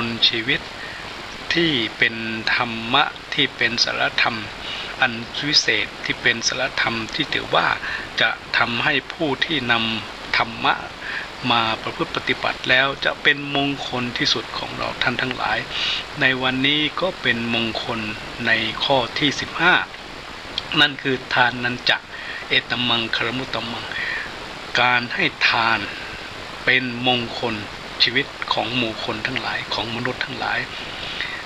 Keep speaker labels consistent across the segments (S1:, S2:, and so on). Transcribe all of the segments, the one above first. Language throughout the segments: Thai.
S1: ลชีวิตที่เป็นธรรมะที่เป็นศีลธรรมอันวิเศษที่เป็นศีลธรรมที่ถือว่าจะทำให้ผู้ที่นำธรรมะมาประพฤติปฏิบัติแล้วจะเป็นมงคลที่สุดของเราท่านทั้งหลายในวันนี้ก็เป็นมงคลในข้อที่15นั่นคือทานนันจะเอตมังคารมุตตมังการให้ทานเป็นมงคลชีวิตของหมู่คนทั้งหลายของมนุษย์ทั้งหลาย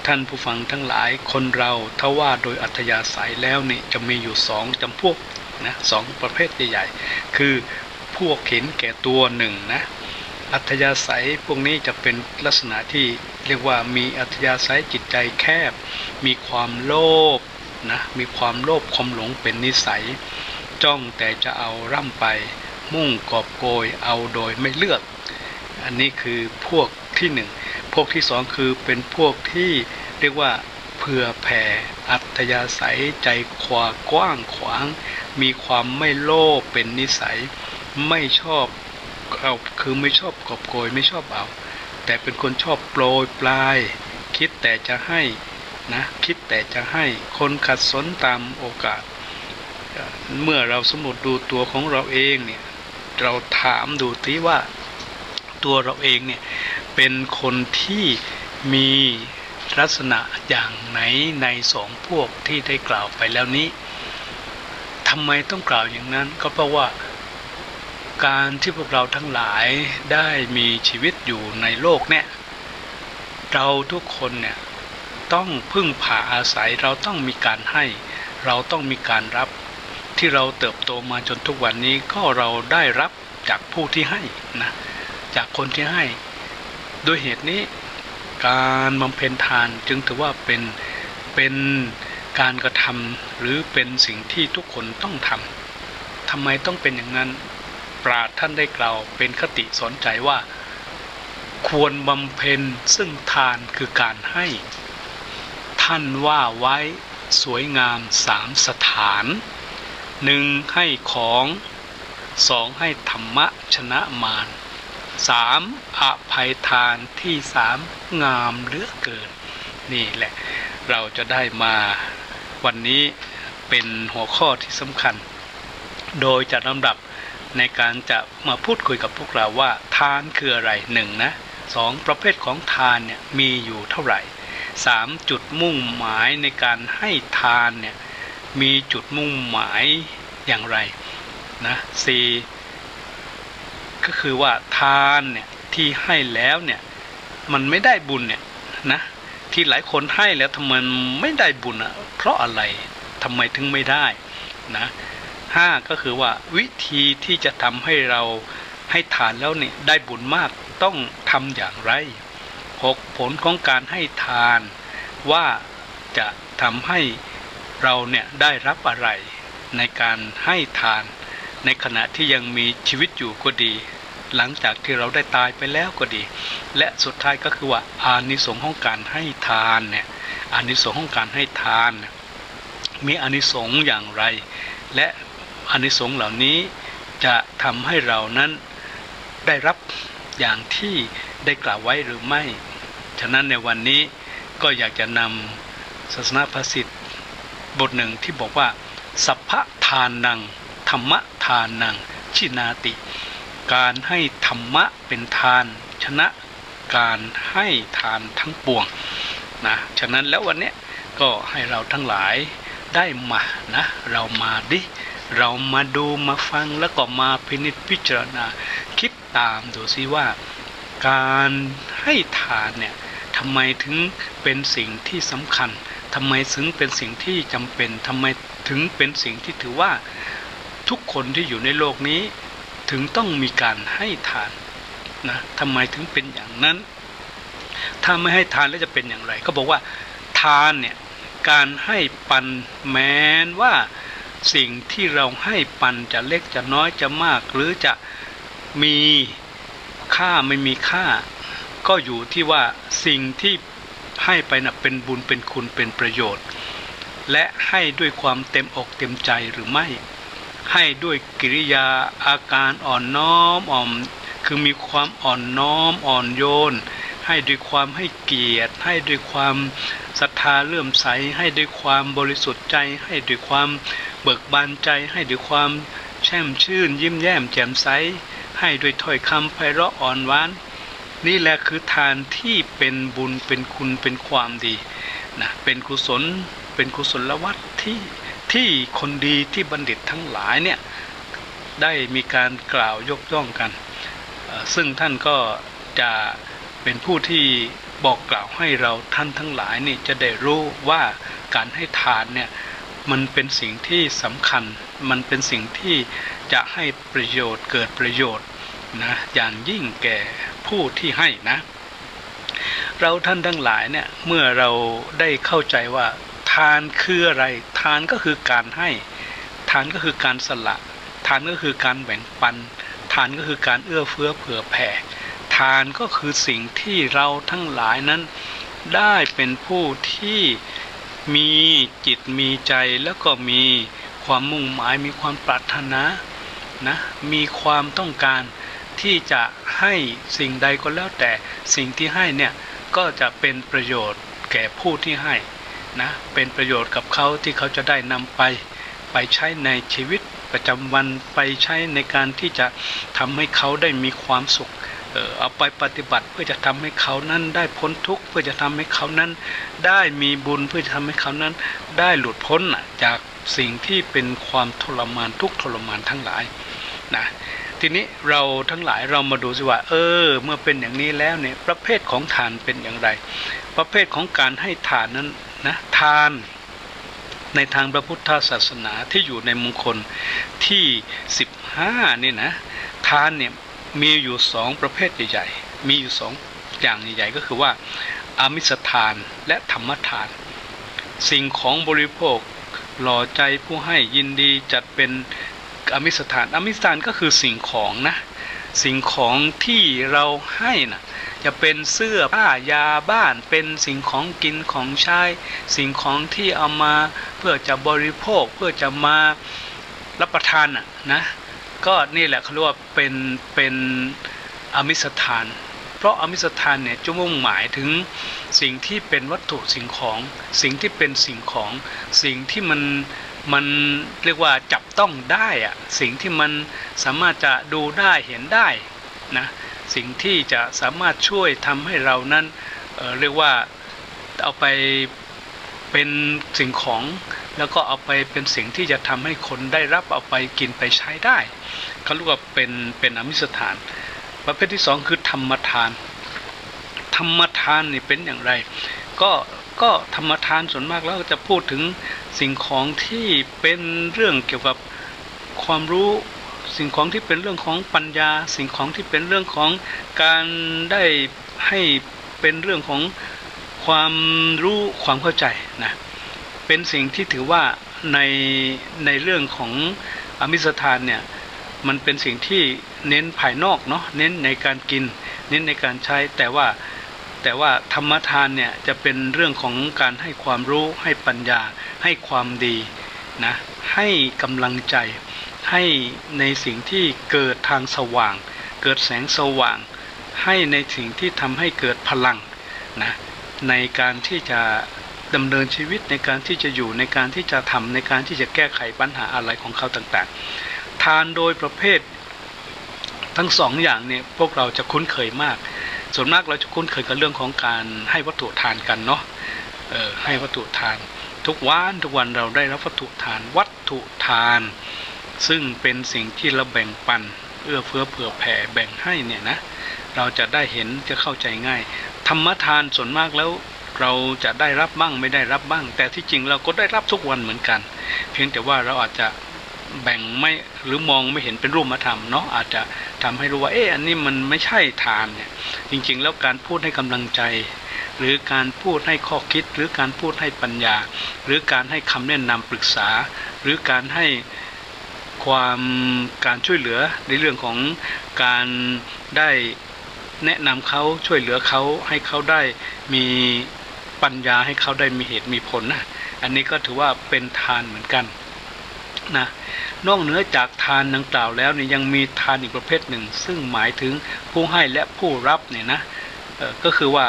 S1: ท่านผู้ฟังทั้งหลายคนเราถ้าว่าโดยอัธยาศัยแล้วนี่จะมีอยู่2 จำพวกนะ2 ประเภทใหญ่ๆคือพวกเห็นแก่ตัวหนึ่งนะอัธยาศัยพวกนี้จะเป็นลักษณะที่เรียกว่ามีอัธยาศัยจิตใจแคบมีความโลภนะมีความโลภความหลงเป็นนิสัยจ้องแต่จะเอาร่ำไปมุ่งกอบโกยเอาโดยไม่เลือกอันนี้คือพวกที่1พวกที่2คือเป็นพวกที่เรียกว่าเผื่อแผ่อัธยาศัยใจกว้างขวางมีความไม่โลภเป็นนิสัยไม่ชอบเอาคือไม่ชอบกอบโกยไม่ชอบเอาแต่เป็นคนชอบโปรยปลายคิดแต่จะให้นะคิดแต่จะให้คนขัดสนตามโอกาสเมื่อเราสมมติดูตัวของเราเองเนี่ยเราถามดูที่ว่าตัวเราเองเนี่ยเป็นคนที่มีลักษณะอย่างไหนใน2 พวกที่ได้กล่าวไปแล้วนี้ทำไมต้องกล่าวอย่างนั้นก็เพราะว่าการที่พวกเราทั้งหลายได้มีชีวิตอยู่ในโลกเนี่ยเราทุกคนเนี่ยต้องพึ่งพาอาศัยเราต้องมีการให้เราต้องมีการรับที่เราเติบโตมาจนทุกวันนี้ก็เราได้รับจากผู้ที่ให้นะจากคนที่ให้ด้วยเหตุนี้การบำเพ็ญทานจึงถือว่าเป็นการกระทำหรือเป็นสิ่งที่ทุกคนต้องทำไมต้องเป็นอย่างนั้นปราชญ์ท่านได้กล่าวเป็นคติสอนใจว่าควรบำเพ็ญซึ่งทานคือการให้ท่านว่าไว้สวยงาม3 สถาน 1. ให้ของ 2. ให้ธรรมะชนะมาร 3. อภัยทานที่ 3. งามเหลือเกินนี่แหละเราจะได้มาวันนี้เป็นหัวข้อที่สำคัญโดยจัดลำดับในการจะมาพูดคุยกับพวกเราว่าทานคืออะไร1นะ2ประเภทของทานเนี่ยมีอยู่เท่าไหร่3จุดมุ่งหมายในการให้ทานเนี่ยมีจุดมุ่งหมายอย่างไรนะ4ก็คือว่าทานเนี่ยที่ให้แล้วเนี่ยมันไม่ได้บุญเนี่ยนะที่หลายคนให้แล้วทำไมไม่ได้บุญอ่ะเพราะอะไรทำไมถึงไม่ได้นะ5ก็คือว่าวิธีที่จะทำให้เราให้ทานแล้วเนี่ยได้บุญมากต้องทำอย่างไร6ผลของการให้ทานว่าจะทำให้เราเนี่ยได้รับอะไรในการให้ทานในขณะที่ยังมีชีวิตอยู่ก็ดีหลังจากที่เราได้ตายไปแล้วก็ดีและสุดท้ายก็คือว่าอานิสงส์ของการให้ทานเนี่ยอานิสงส์ของการให้ทานมีอานิสงส์อย่างไรและอานิสงส์เหล่านี้จะทำให้เรานั้นได้รับอย่างที่ได้กล่าวไว้หรือไม่ฉะนั้นในวันนี้ก็อยากจะนำศาสนาภาษิตบทหนึ่งที่บอกว่าสัพพทานังธรรมทานังชินาติการให้ธรรมะเป็นทานชนะการให้ทานทั้งปวงนะฉะนั้นแล้ววันนี้ก็ให้เราทั้งหลายได้มานะเรามาเรามาดูมาฟังแล้วก็มาพินิจพิจารณาคิดตามดูซิว่าการให้ทานเนี่ยทำไมถึงเป็นสิ่งที่สำคัญทำไมถึงเป็นสิ่งที่จำเป็นทำไมถึงเป็นสิ่งที่ถือว่าทุกคนที่อยู่ในโลกนี้ถึงต้องมีการให้ทานนะทำไมถึงเป็นอย่างนั้นถ้าไม่ให้ทานแล้วจะเป็นอย่างไรเขาบอกว่าทานเนี่ยการให้ปันแม้นว่าสิ่งที่เราให้ปันจะเล็กจะน้อยจะมากหรือจะมีค่าไม่มีค่าก็อยู่ที่ว่าสิ่งที่ให้ไปน่ะเป็นบุญเป็นคุณเป็นประโยชน์และให้ด้วยความเต็มอกเต็มใจหรือไม่ให้ด้วยกิริยาอาการอ่อนน้อมคือมีความอ่อนน้อมอ่อนโยน ให้ด้วยความให้เกียรติให้ด้วยความศรัทธาเลื่อมใสให้ด้วยความบริสุทธิ์ใจให้ด้วยความเบิกบานใจให้ด้วยความแช่มชื่นยิ้มแย้มแจ่มใสให้ด้วยถ้อยคำไพเราะอ่อนหวานนี่แหละคือทานที่เป็นบุญเป็นคุณเป็นความดีนะเป็นกุศลวัตรที่คนดีที่บัณฑิตทั้งหลายเนี่ยได้มีการกล่าวยกย่องกันซึ่งท่านก็จะเป็นผู้ที่บอกกล่าวให้เราท่านทั้งหลายนี่จะได้รู้ว่าการให้ทานเนี่ยมันเป็นสิ่งที่สำคัญมันเป็นสิ่งที่จะให้ประโยชน์เกิดประโยชน์นะอย่างยิ่งแก่ผู้ที่ให้นะเราท่านทั้งหลายเนี่ยเมื่อเราได้เข้าใจว่าทานคืออะไรทานก็คือการให้ทานก็คือการสละทานก็คือการแบ่งปันทานก็คือการเอื้อเฟื้อเผื่อแผ่ทานก็คือสิ่งที่เราทั้งหลายนั้นได้เป็นผู้ที่มีจิตมีใจแล้วก็มีความมุ่งหมายมีความปรารถนานะมีความต้องการที่จะให้สิ่งใดก็แล้วแต่สิ่งที่ให้เนี่ยก็จะเป็นประโยชน์แก่ผู้ที่ให้นะเป็นประโยชน์กับเขาที่เขาจะได้นำไปใช้ในชีวิตประจำวันไปใช้ในการที่จะทำให้เขาได้มีความสุขเอาไปปฏิบัติเพื่อจะทำให้เขานั้นได้พ้นทุกข์เพื่อจะทำให้เขานั้นได้มีบุญเพื่อจะทำให้เขานั้นได้หลุดพ้นจากสิ่งที่เป็นความทรมานทุกข์ทรมานทั้งหลายนะทีนี้เราทั้งหลายเรามาดูสิว่าเมื่อเป็นอย่างนี้แล้วเนี่ยประเภทของทานเป็นอย่างไรประเภทของการให้ทานนั้นนะทานในทางพระพุทธศาสนาที่อยู่ในมงคลที่15นี่นะทานเนี่ยมีอยู่2ประเภทใหญ่ๆมีอยู่2อย่างใหญ่ๆก็คือว่าอามิสทานและธรรมทานสิ่งของบริโภคหล่อใจผู้ให้ยินดีจัดเป็นอามิสทานอามิสทานก็คือสิ่งของนะสิ่งของที่เราให้นะจะเป็นเสื้อผ้ายาบ้านเป็นสิ่งของกินของใช้สิ่งของที่เอามาเพื่อจะบริโภคเพื่อจะมารับประทานนะก็นี่แหละเขาเรียกว่าเป็นอามิสทานเพราะอามิสทานเนี่ยจะมุ่งหมายถึงสิ่งที่เป็นวัตถุสิ่งของสิ่งที่เป็นสิ่งของสิ่งที่มันเรียกว่าจับต้องได้สิ่งที่มันสามารถจะดูได้เห็นได้นะสิ่งที่จะสามารถช่วยทำให้เรานั้นเรียกว่าเอาไปเป็นสิ่งของแล้วก็เอาไปเป็นสิ่งที่จะทำให้คนได้รับเอาไปกินไปใช้ได้เขาเรียกว่าเป็นอามิสทานประเภทที่2คือธรรมทานธรรมทานนี่เป็นอย่างไรก็ธรรมทานส่วนมากแล้วจะพูดถึงสิ่งของที่เป็นเรื่องเกี่ยวกับความรู้สิ่งของที่เป็นเรื่องของปัญญาสิ่งของที่เป็นเรื่องของการได้ให้เป็นเรื่องของความรู้ความเข้าใจนะเป็นสิ่งที่ถือว่าในเรื่องของอามิสทานเนี่ยมันเป็นสิ่งที่เน้นภายนอกเนาะเน้นในการกินเน้นในการใช้แต่ว่าธรรมทานเนี่ยจะเป็นเรื่องของการให้ความรู้ให้ปัญญาให้ความดีนะให้กำลังใจให้ในสิ่งที่เกิดทางสว่างเกิดแสงสว่างให้ในสิ่งที่ทำให้เกิดพลังนะในการที่จะดำเนินชีวิตในการที่จะอยู่ในการที่จะทำในการที่จะแก้ไขปัญหาอะไรของเขาต่างๆทานโดยประเภททั้ง2อย่างเนี่ยพวกเราจะคุ้นเคยมากส่วนมากเราจะคุ้นเคยกับเรื่องของการให้วัตถุทานกันเนาะให้วัตถุทานทุกวันเราได้รับวัตถุทานซึ่งเป็นสิ่งที่เราแบ่งปันเอื้อเฟื้อเผื่อแผ่แบ่งให้เนี่ยนะเราจะได้เห็นจะเข้าใจง่ายธรรมทานส่วนมากแล้วเราจะได้รับบ้างไม่ได้รับบ้างแต่ที่จริงเราก็ได้รับทุกวันเหมือนกันเพียงแต่ว่าเราอาจจะแบ่งไม่หรือมองไม่เห็นเป็นรูปธรรมเนาะอาจจะทำให้รู้ว่าอันนี้มันไม่ใช่ทานเนี่ยจริงๆแล้วการพูดให้กำลังใจหรือการพูดให้ข้อคิดหรือการพูดให้ปัญญาหรือการให้คำแนะนำปรึกษาหรือการให้การช่วยเหลือในเรื่องของการได้แนะนำเขาช่วยเหลือเขาให้เขาได้มีปัญญาให้เขาได้มีเหตุมีผลนะอันนี้ก็ถือว่าเป็นทานเหมือนกันนะนอกเหนือจากทานดังกล่าวแล้วเนี่ยยังมีทานอีกประเภทหนึ่งซึ่งหมายถึงผู้ให้และผู้รับเนี่ยนะ ก็คือว่า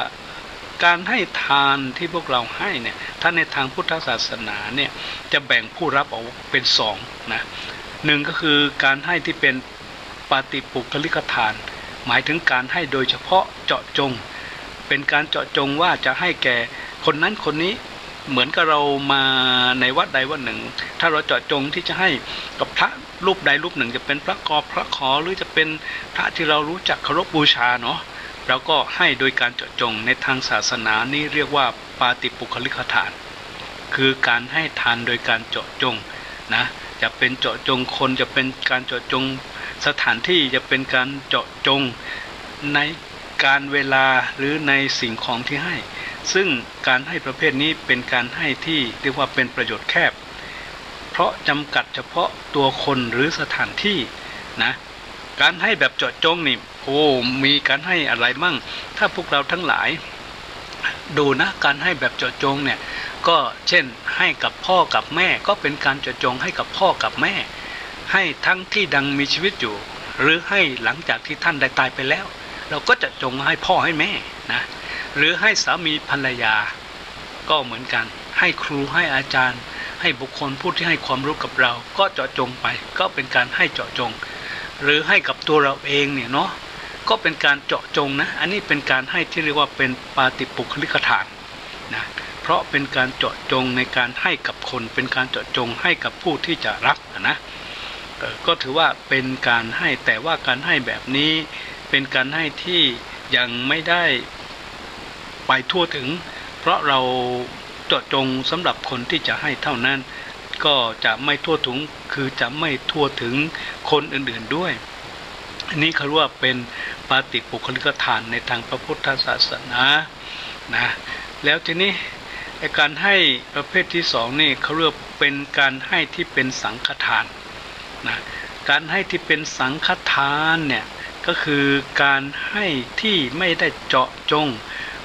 S1: การให้ทานที่พวกเราให้เนี่ยถ้าในทางพุทธศาสนาเนี่ยจะแบ่งผู้รับออกเป็นสองนะหนึ่งก็คือการให้ที่เป็นปาติปุคลิกทานหมายถึงการให้โดยเฉพาะเจาะจงเป็นการเจาะจงว่าจะให้แก่คนนั้นคนนี้เหมือนกับเรามาในวัดใดวัดหนึ่งถ้าเราเจาะจงที่จะให้กับพระรูปใดรูปหนึ่งจะเป็นพระกอบพระขอหรือจะเป็นพระที่เรารู้จักเคารพบูชาเนาะเราก็ให้โดยการเจาะจงในทางศาสนานี่เรียกว่าปาติปุคลิกทานคือการให้ทานโดยการเจาะจงนะจะเป็นเจาะจงคนจะเป็นการเจาะจงสถานที่จะเป็นการเจาะจงในการเวลาหรือในสิ่งของที่ให้ซึ่งการให้ประเภทนี้เป็นการให้ที่เรียกว่าเป็นประโยชน์แคบเพราะจำกัดเฉพาะตัวคนหรือสถานที่นะการให้แบบเจาะจงนี่มีการให้อะไรมั่งถ้าพวกเราทั้งหลายดูนะการให้แบบเจาะจงเนี่ยก็เช่นให้กับพ่อกับแม่ก็เป็นการเจาะจงให้กับพ่อกับแม่ให้ทั้งที่ดังมีชีวิตอยู่หรือให้หลังจากที่ท่านได้ตายไปแล้วเราก็จะจงให้พ่อให้แม่นะหรือให้สามีภรรยาก็เหมือนกันให้ครูให้อาจารย์ให้บุคคลผู้ที่ให้ความรู้กับเราก็เจาะจงไปก็เป็นการให้เจาะจงหรือให้กับตัวเราเองเนี่ยเนาะก็เป็นการเจาะจงนะอันนี้เป็นการให้ที่เรียกว่าเป็นปาติปุคลิกทานนะเพราะเป็นการเจาะจงในการให้กับคนเป็นการเจาะจงให้กับผู้ที่จะรับนะก็ถือว่าเป็นการให้แต่ว่าการให้แบบนี้เป็นการให้ที่ยังไม่ได้ไปทั่วถึงเพราะเราเจาะจงสำหรับคนที่จะให้เท่านั้นก็จะไม่ทั่วถึงคือจะไม่ทั่วถึงคนอื่นๆด้วยอันนี้เขาเรียกว่าเป็นปาติปุคลิกทานในทางพระพุทธศาสนานะแล้วทีนี้การให้ประเภทที่สองนี่เขาเรียกเป็นการให้ที่เป็นสังฆทานนะการให้ที่เป็นสังฆทานเนี่ยก็คือการให้ที่ไม่ได้เจาะจง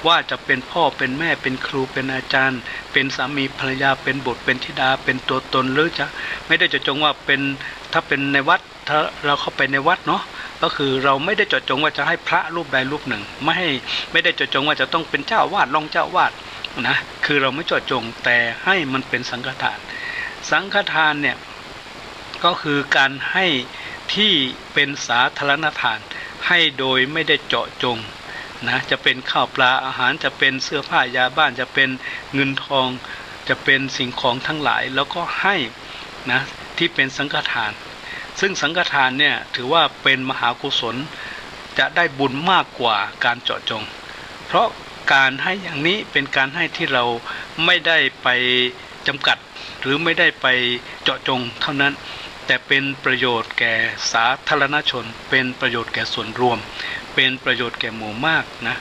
S1: ว่าจะเป็นพ่อเป็นแม่เป็นครูเป็นอาจารย์เป็นสามีภรรยาเป็นบุตรเป็นธิดาเป็นตัวตนหรือจะไม่ได้เจาะจงว่าเป็นถ้าเป็นในวัดถ้าเราเข้าไปในวัดเนาะก็คือเราไม่ได้เจาะจงว่าจะให้พระรูปใดรูปหนึ่งไม่ได้เจาะจงว่าจะต้องเป็นเจ้าวาดรองเจ้าวาดนะคือเราไม่เจาะจงแต่ให้มันเป็นสังฆทานสังฆทานเนี่ยก็คือการให้ที่เป็นสาธารณทานให้โดยไม่ได้เจาะจงนะจะเป็นข้าวปลาอาหารจะเป็นเสื้อผ้ายาบ้านจะเป็นเงินทองจะเป็นสิ่งของทั้งหลายแล้วก็ให้นะที่เป็นสังฆทานซึ่งสังฆทานเนี่ยถือว่าเป็นมหากุศลจะได้บุญมากกว่าการเจาะจงเพราะการให้อย่างนี้เป็นการให้ที่เราไม่ได้ไปจำกัดหรือไม่ได้ไปเจาะจงเท่านั้นแต่เป็นประโยชน์แก่สาธารณชนเป็นประโยชน์แก่ส่วนรวมเป็นประโยชน์แก่หมู่มากนะ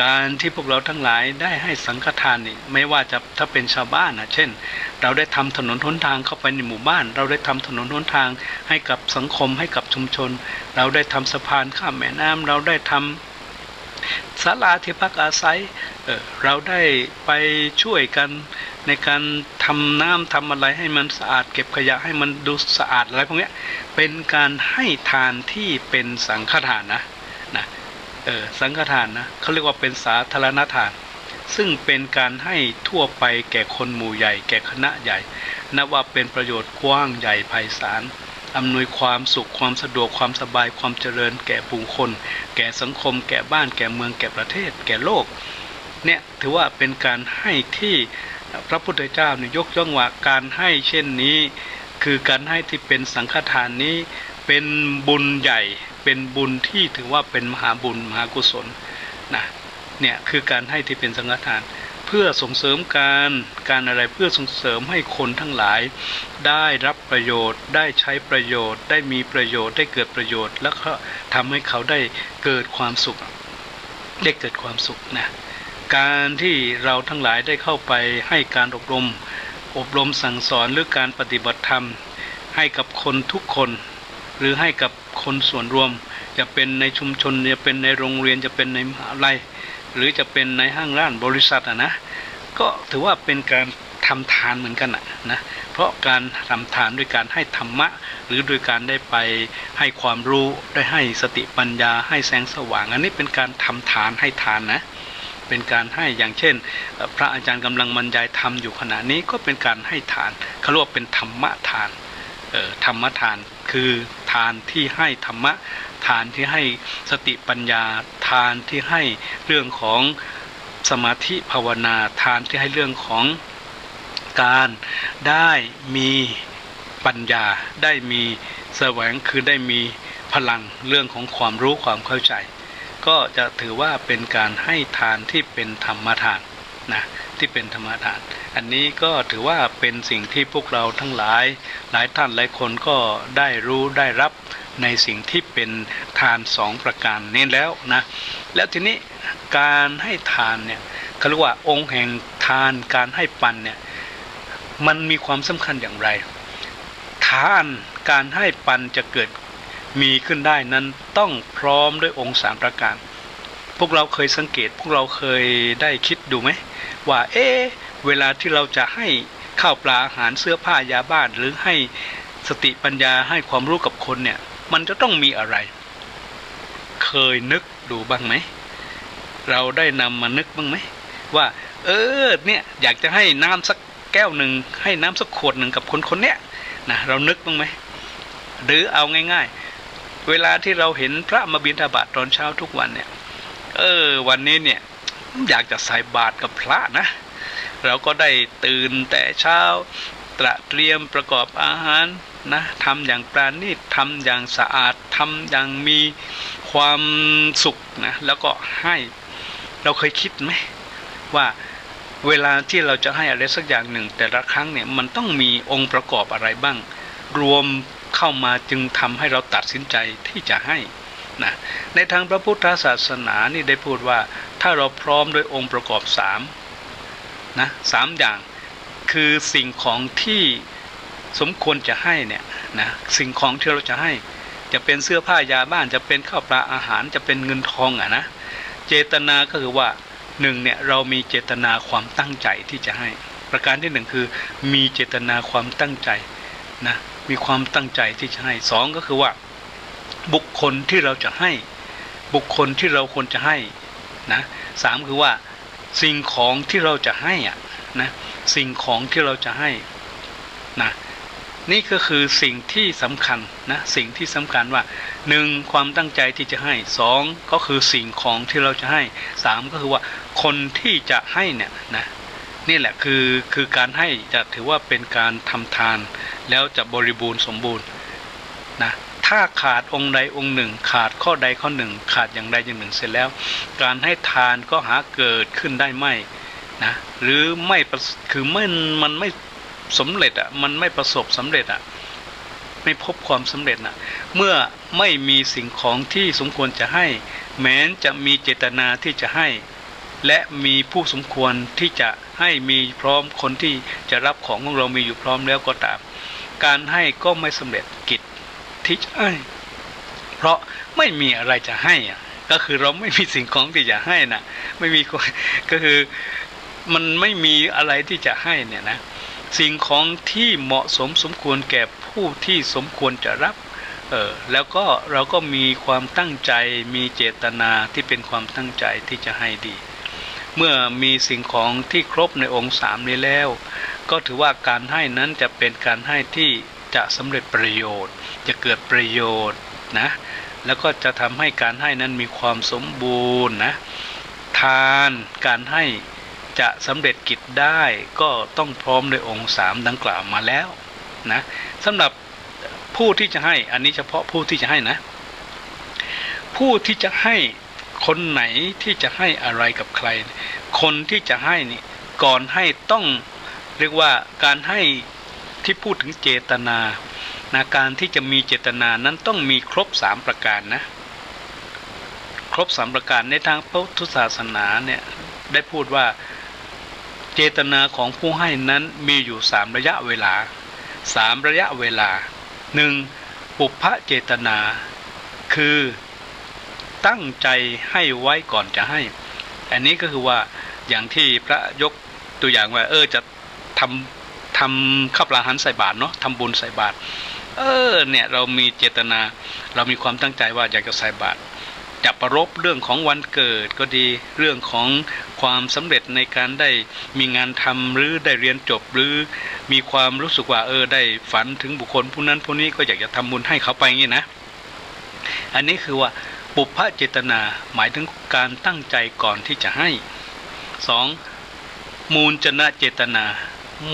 S1: การที่พวกเราทั้งหลายได้ให้สังฆทานนี่ไม่ว่าจะถ้าเป็นชาวบ้านนะเช่นเราได้ทำถนนหนทางเข้าไปในหมู่บ้านเราได้ทำถนนหนทางให้กับสังคมให้กับชุมชนเราได้ทำสะพานข้ามแม่น้ำเราได้ทำศาลาที่พักอาศัยเราได้ไปช่วยกันในการทำน้ำทำอะไรให้มันสะอาดเก็บขยะให้มันดูสะอาดอะไรพวกนี้เป็นการให้ทานที่เป็นสังฆทานนะสังฆทานนะเขาเรียกว่าเป็นสาธารณทานซึ่งเป็นการให้ทั่วไปแก่คนหมู่ใหญ่แก่คณะใหญ่นับว่าเป็นประโยชน์กว้างใหญ่ไพศาลอำนวยความสุขความสะดวกความสบายความเจริญแก่ผู้คนแก่สังคมแก่บ้านแก่เมืองแก่ประเทศแก่โลกเนี่ยถือว่าเป็นการให้ที่พระพุทธเจ้าเนี่ยยกย่องว่าการให้เช่นนี้คือการให้ที่เป็นสังฆทานนี้เป็นบุญใหญ่เป็นบุญที่ถือว่าเป็นมหาบุญมหากุศลนะเนี่ยคือการให้ที่เป็นสังฆทานเพื่อส่งเสริมการอะไรเพื่อส่งเสริมให้คนทั้งหลายได้รับประโยชน์ได้ใช้ประโยชน์ได้มีประโยชน์ได้เกิดประโยชน์แล้วก็ทำให้เขาได้เกิดความสุขนะการที่เราทั้งหลายได้เข้าไปให้การอบรมสั่งสอนหรือการปฏิบัติธรรมให้กับคนทุกคนหรือให้กับคนส่วนรวมจะเป็นในชุมชนจะเป็นในโรงเรียนจะเป็นในมหาวิทยาลัยหรือจะเป็นในห้างร้านบริษัทนะก็ถือว่าเป็นการท ทำทานเหมือนกันนะเพราะการทำทานด้วยการให้ธรรมะหรือโดยการได้ไปให้ความรู้ได้ให้สติปัญญาให้แสงสว่างอันนี้เป็นการทำทานให้ทานนะเป็นการให้อย่างเช่นพระอาจารย์กำลังบรรยายธรรมอยู่ขณะนี้ก็เป็นการให้ทานเขาเรียกว่าเป็นธรรมะทานธรรมทานคือทานที่ให้ธรรมะทานที่ให้สติปัญญาทานที่ให้เรื่องของสมาธิภาวนาทานที่ให้เรื่องของการได้มีปัญญาได้มีแสวงคือได้มีพลังเรื่องของความรู้ความเข้าใจก็จะถือว่าเป็นการให้ทานที่เป็นธรรมทานนะที่เป็นธรรมทานอันนี้ก็ถือว่าเป็นสิ่งที่พวกเราทั้งหลายหลายท่านหลายคนก็ได้รู้ได้รับในสิ่งที่เป็นทานสองประการนี้แล้วนะแล้วทีนี้การให้ทานเนี่ยเขาเรียกว่าองค์แห่งทานการให้ปันเนี่ยมันมีความสำคัญอย่างไรทานการให้ปันจะเกิดมีขึ้นได้นั้นต้องพร้อมด้วยองค์3ประการพวกเราเคยสังเกตพวกเราเคยได้คิดดูไหมว่าเวลาที่เราจะให้ข้าวปลาอาหารเสื้อผ้ายาบ้านหรือให้สติปัญญาให้ความรู้กับคนเนี่ยมันจะต้องมีอะไรเคยนึกดูบ้างไหมเราได้นำมานึกบ้างไหมว่าเนี่ยอยากจะให้น้ำสักแก้วหนึ่งให้น้ำสักขวดหนึ่งกับคนคนเนี้ยนะเรานึกบ้างไหมหรือเอาง่ายๆเวลาที่เราเห็นพระมาบิณฑบาตตอนเช้าทุกวันเนี่ยวันนี้เนี่ยอยากจะใส่บาตรกับพระนะเราก็ได้ตื่นแต่เช้าเตรียมประกอบอาหารนะทำอย่างปราณีตทำอย่างสะอาดทำอย่างมีความสุขนะแล้วก็ให้เราเคยคิดไหมว่าเวลาที่เราจะให้อะไรสักอย่างหนึ่งแต่ละครั้งเนี่ยมันต้องมีองค์ประกอบอะไรบ้างรวมเข้ามาจึงทำให้เราตัดสินใจที่จะให้นะในทางพระพุทธศาสนานี่ได้พูดว่าถ้าเราพร้อมด้วยองค์ประกอบ3นะ3อย่างคือสิ่งของที่สมควรจะให้เนี่ยนะสิ่งของที่เราจะให้จะเป็นเสื้อผ้ายาบ้านจะเป็นข้าวปลาอาหารจะเป็นเงินทองนะเจตนาก็คือว่า1เนี่ยเรามีเจตนาความตั้งใจที่จะให้ประการที่1คือมีเจตนาความตั้งใจนะมีความตั้งใจที่จะให้2ก็คือว่าบุคคลที่เราจะให้บุคคลที่เราควรจะให้นะ3คือว่าสิ่งของที่เราจะให้นะสิ่งของที่เราจะให้นะนี่ก็คือสิ่งที่สำคัญนะสิ่งที่สำคัญว่า1ความตั้งใจที่จะให้2ก็คือสิ่งของที่เราจะให้3ก็คือว่าคนที่จะให้เนี่ยนะนี่แหละคือการให้จะถือว่าเป็นการทำทานแล้วจะบริบูรณ์สมบูรณ์นะถ้าขาดองค์ใดองค์หนึ่งขาดข้อใดข้อหนึ่งขาดอย่างใดอย่างหนึ่งเสร็จแล้วการให้ทานก็หาเกิดขึ้นได้ไม่นะหรือไม่คือมันไม่สำเร็จมันไม่ประสบสำเร็จไม่พบความสำเร็จเมื่อไม่มีสิ่งของที่สมควรจะให้แม้จะมีเจตนาที่จะให้และมีผู้สมควรที่จะให้มีพร้อมคนที่จะรับของเรามีอยู่พร้อมแล้วก็ตามการให้ก็ไม่สำเร็จกิจที่จะให้เพราะไม่มีอะไรจะให้ก็คือเราไม่มีสิ่งของที่จะให้นะไม่มีก็คือมันไม่มีอะไรที่จะให้เนี่ยนะสิ่งของที่เหมาะสมสมควรแก่ผู้ที่สมควรจะรับแล้วก็เราก็มีความตั้งใจมีเจตนาที่เป็นความตั้งใจที่จะให้ดีเมื่อมีสิ่งของที่ครบในองค์3นี้แล้วก็ถือว่าการให้นั้นจะเป็นการให้ที่จะสำเร็จประโยชน์จะเกิดประโยชน์นะแล้วก็จะทำให้การให้นั้นมีความสมบูรณ์นะทานการให้จะสำเร็จกิจได้ก็ต้องพร้อมด้วยองค์3ดังกล่าวมาแล้วนะสำหรับผู้ที่จะให้อันนี้เฉพาะผู้ที่จะให้นะผู้ที่จะให้คนไหนที่จะให้อะไรกับใครคนที่จะให้นี่ก่อนให้ต้องเรียกว่าการให้ที่พูดถึงเจตนาการที่จะมีเจตนานั้นต้องมีครบ3ประการนะครบ3ประการในทางพุทธศาสนาเนี่ยได้พูดว่าเจตนาของผู้ให้นั้นมีอยู่3ระยะเวลา3ระยะเวลา1ปุพพเจตนาคือตั้งใจให้ไว้ก่อนจะให้อันนี้ก็คือว่าอย่างที่พระยกตัวอย่างว่าจะ ทำข้าวปลาอาหารใส่บาตรเนาะทำบุญใส่บาตรเนี่ยเรามีเจตนาเรามีความตั้งใจว่าอยากจะใส่บาตรจะประรบเรื่องของวันเกิดก็ดีเรื่องของความสำเร็จในการได้มีงานทำหรือได้เรียนจบหรือมีความรู้สึกว่าได้ฝันถึงบุคคลผู้นั้นผู้นี้ก็อยากจะทำบุญให้เขาไปงี้นะอันนี้คือว่าปุพพเจตนาหมายถึงการตั้งใจก่อนที่จะให้2มูลจนะเจตนา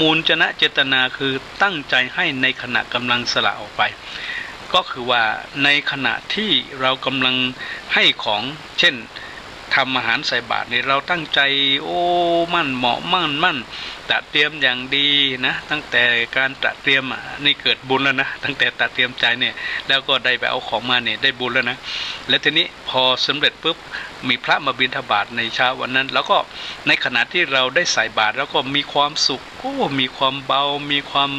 S1: มูลจนะเจตนาคือตั้งใจให้ในขณะกำลังสละออกไปก็คือว่าในขณะที่เรากำลังให้ของเช่นทำอาหารใส่บาตรเนี่ยเราตั้งใจมั่นเหมาะมั่นตระเตรียมอย่างดีนะตั้งแต่การตระเตรียมนี่เกิดบุญแล้วนะตั้งแต่ตระเตรียมใจเนี่ยแล้วก็ได้ไปเอาของมาเนี่ยได้บุญแล้วนะและทีนี้พอสำเร็จปุ๊บมีพระมาบิณฑบาตในเช้าวันนั้นแล้วก็ในขณะที่เราได้ใส่บาตรแล้วก็มีความสุขมีความเบามีความ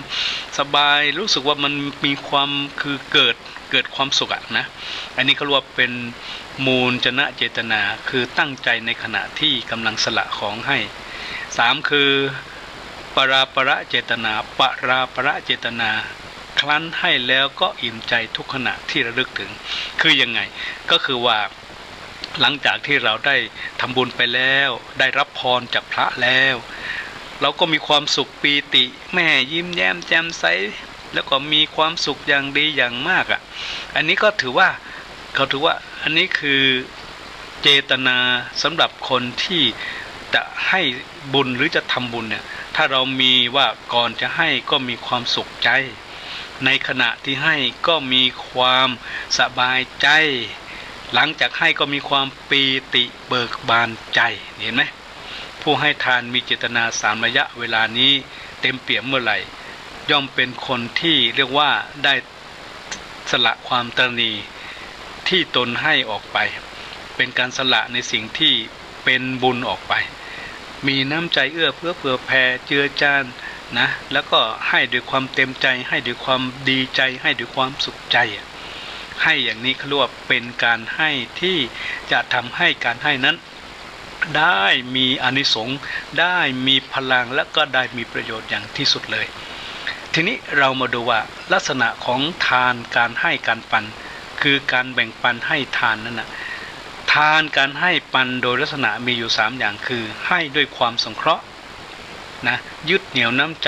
S1: สบายรู้สึกว่ามันมีความคือเกิดความสุขนะอันนี้เขาเรียกว่าเป็นมูลจนะเจตนาคือตั้งใจในขณะที่กำลังสละของให้3คือปราประเจตนาปราประเจตนาครั้นให้แล้วก็อิ่มใจทุกขณะที่ระลึกถึงคือยังไงก็คือว่าหลังจากที่เราได้ทำบุญไปแล้วได้รับพรจากพระแล้วเราก็มีความสุขปีติแม่ยิ้มแย้มแจ่มใสแล้วก็มีความสุขอย่างดีอย่างมากอันนี้ก็ถือว่าอันนี้คือเจตนาสำหรับคนที่จะให้บุญหรือจะทำบุญเนี่ยถ้าเรามีว่าก่อนจะให้ก็มีความสุขใจในขณะที่ให้ก็มีความสบายใจหลังจากให้ก็มีความปีติเบิกบานใจเห็นไหมผู้ให้ทานมีเจตนา3ระยะเวลานี้เต็มเปี่ยมเมื่อไหร่ย่อมเป็นคนที่เรียกว่าได้สละความตระหนี่ที่ตนให้ออกไปเป็นการสละในสิ่งที่เป็นบุญออกไปมีน้ำใจเอื้อเฟื้อเผื่อแผ่เจือจานนะแล้วก็ให้ด้วยความเต็มใจให้ด้วยความดีใจให้ด้วยความสุขใจให้อย่างนี้เขาเรียกว่าเป็นการให้ที่จะทำให้การให้นั้นได้มีอานิสงส์ได้มีพลังและก็ได้มีประโยชน์อย่างที่สุดเลยทีนี้เรามาดูว่าลักษณะของทานการให้การปันคือการแบ่งปันให้ทานนั้นนะทานการให้ปันโดยลักษณะมีอยู่3อย่างคือให้ด้วยความสงเคราะห์นะยึดเหนี่ยวน้ำใ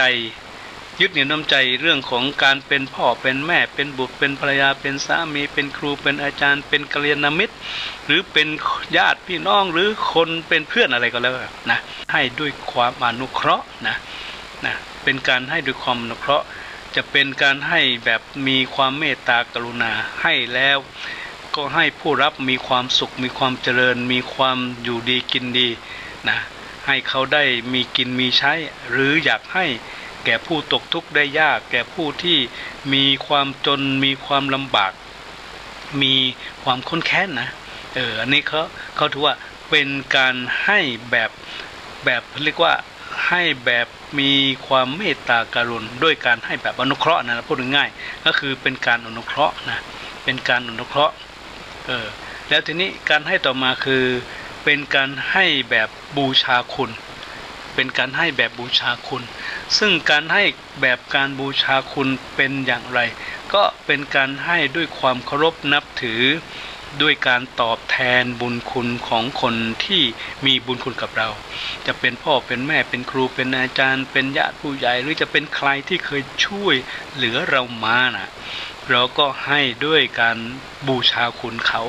S1: จเรื่องของการเป็นพ่อเป็นแม่เป็นบุตรเป็นภรรยาเป็นสามีเป็นครูเป็นอาจารย์เป็นกัลยาณมิตรหรือเป็นญาติพี่น้องหรือคนเป็นเพื่อนอะไรก็แล้วนะให้ด้วยความอนุเคราะห์นะเป็นการให้ด้วยความอนุเคราะห์จะเป็นการให้แบบมีความเมตตากรุณาให้แล้วก็ให้ผู้รับมีความสุขมีความเจริญมีความอยู่ดีกินดีนะให้เขาได้มีกินมีใช้หรืออยากให้แก่ผู้ตกทุกข์ได้ยากแก่ผู้ที่มีความจนมีความลำบากมีความค้นแค้นนะอันนี้เขาถือว่าเป็นการให้แบบเรียกว่าให้แบบมีความเมตตากรุณาด้วยการให้แบบอนุเคราะห์นะพูดง่ายๆก็คือเป็นการอนุเคราะห์นะเป็นการอนุเคราะห์แล้วทีนี้การให้ต่อมาคือเป็นการให้แบบบูชาคุณเป็นการให้แบบบูชาคุณซึ่งการให้แบบการบูชาคุณเป็นอย่างไรก็เป็นการให้ด้วยความเคารพนับถือด้วยการตอบแทนบุญคุณของคนที่มีบุญคุณกับเราจะเป็นพ่อเป็นแม่เป็นครูเป็นอาจารย์เป็นญาติผู้ใหญ่หรือจะเป็นใครที่เคยช่วยเหลือเรามานะเราก็ให้ด้วยการบูชาคุณเขา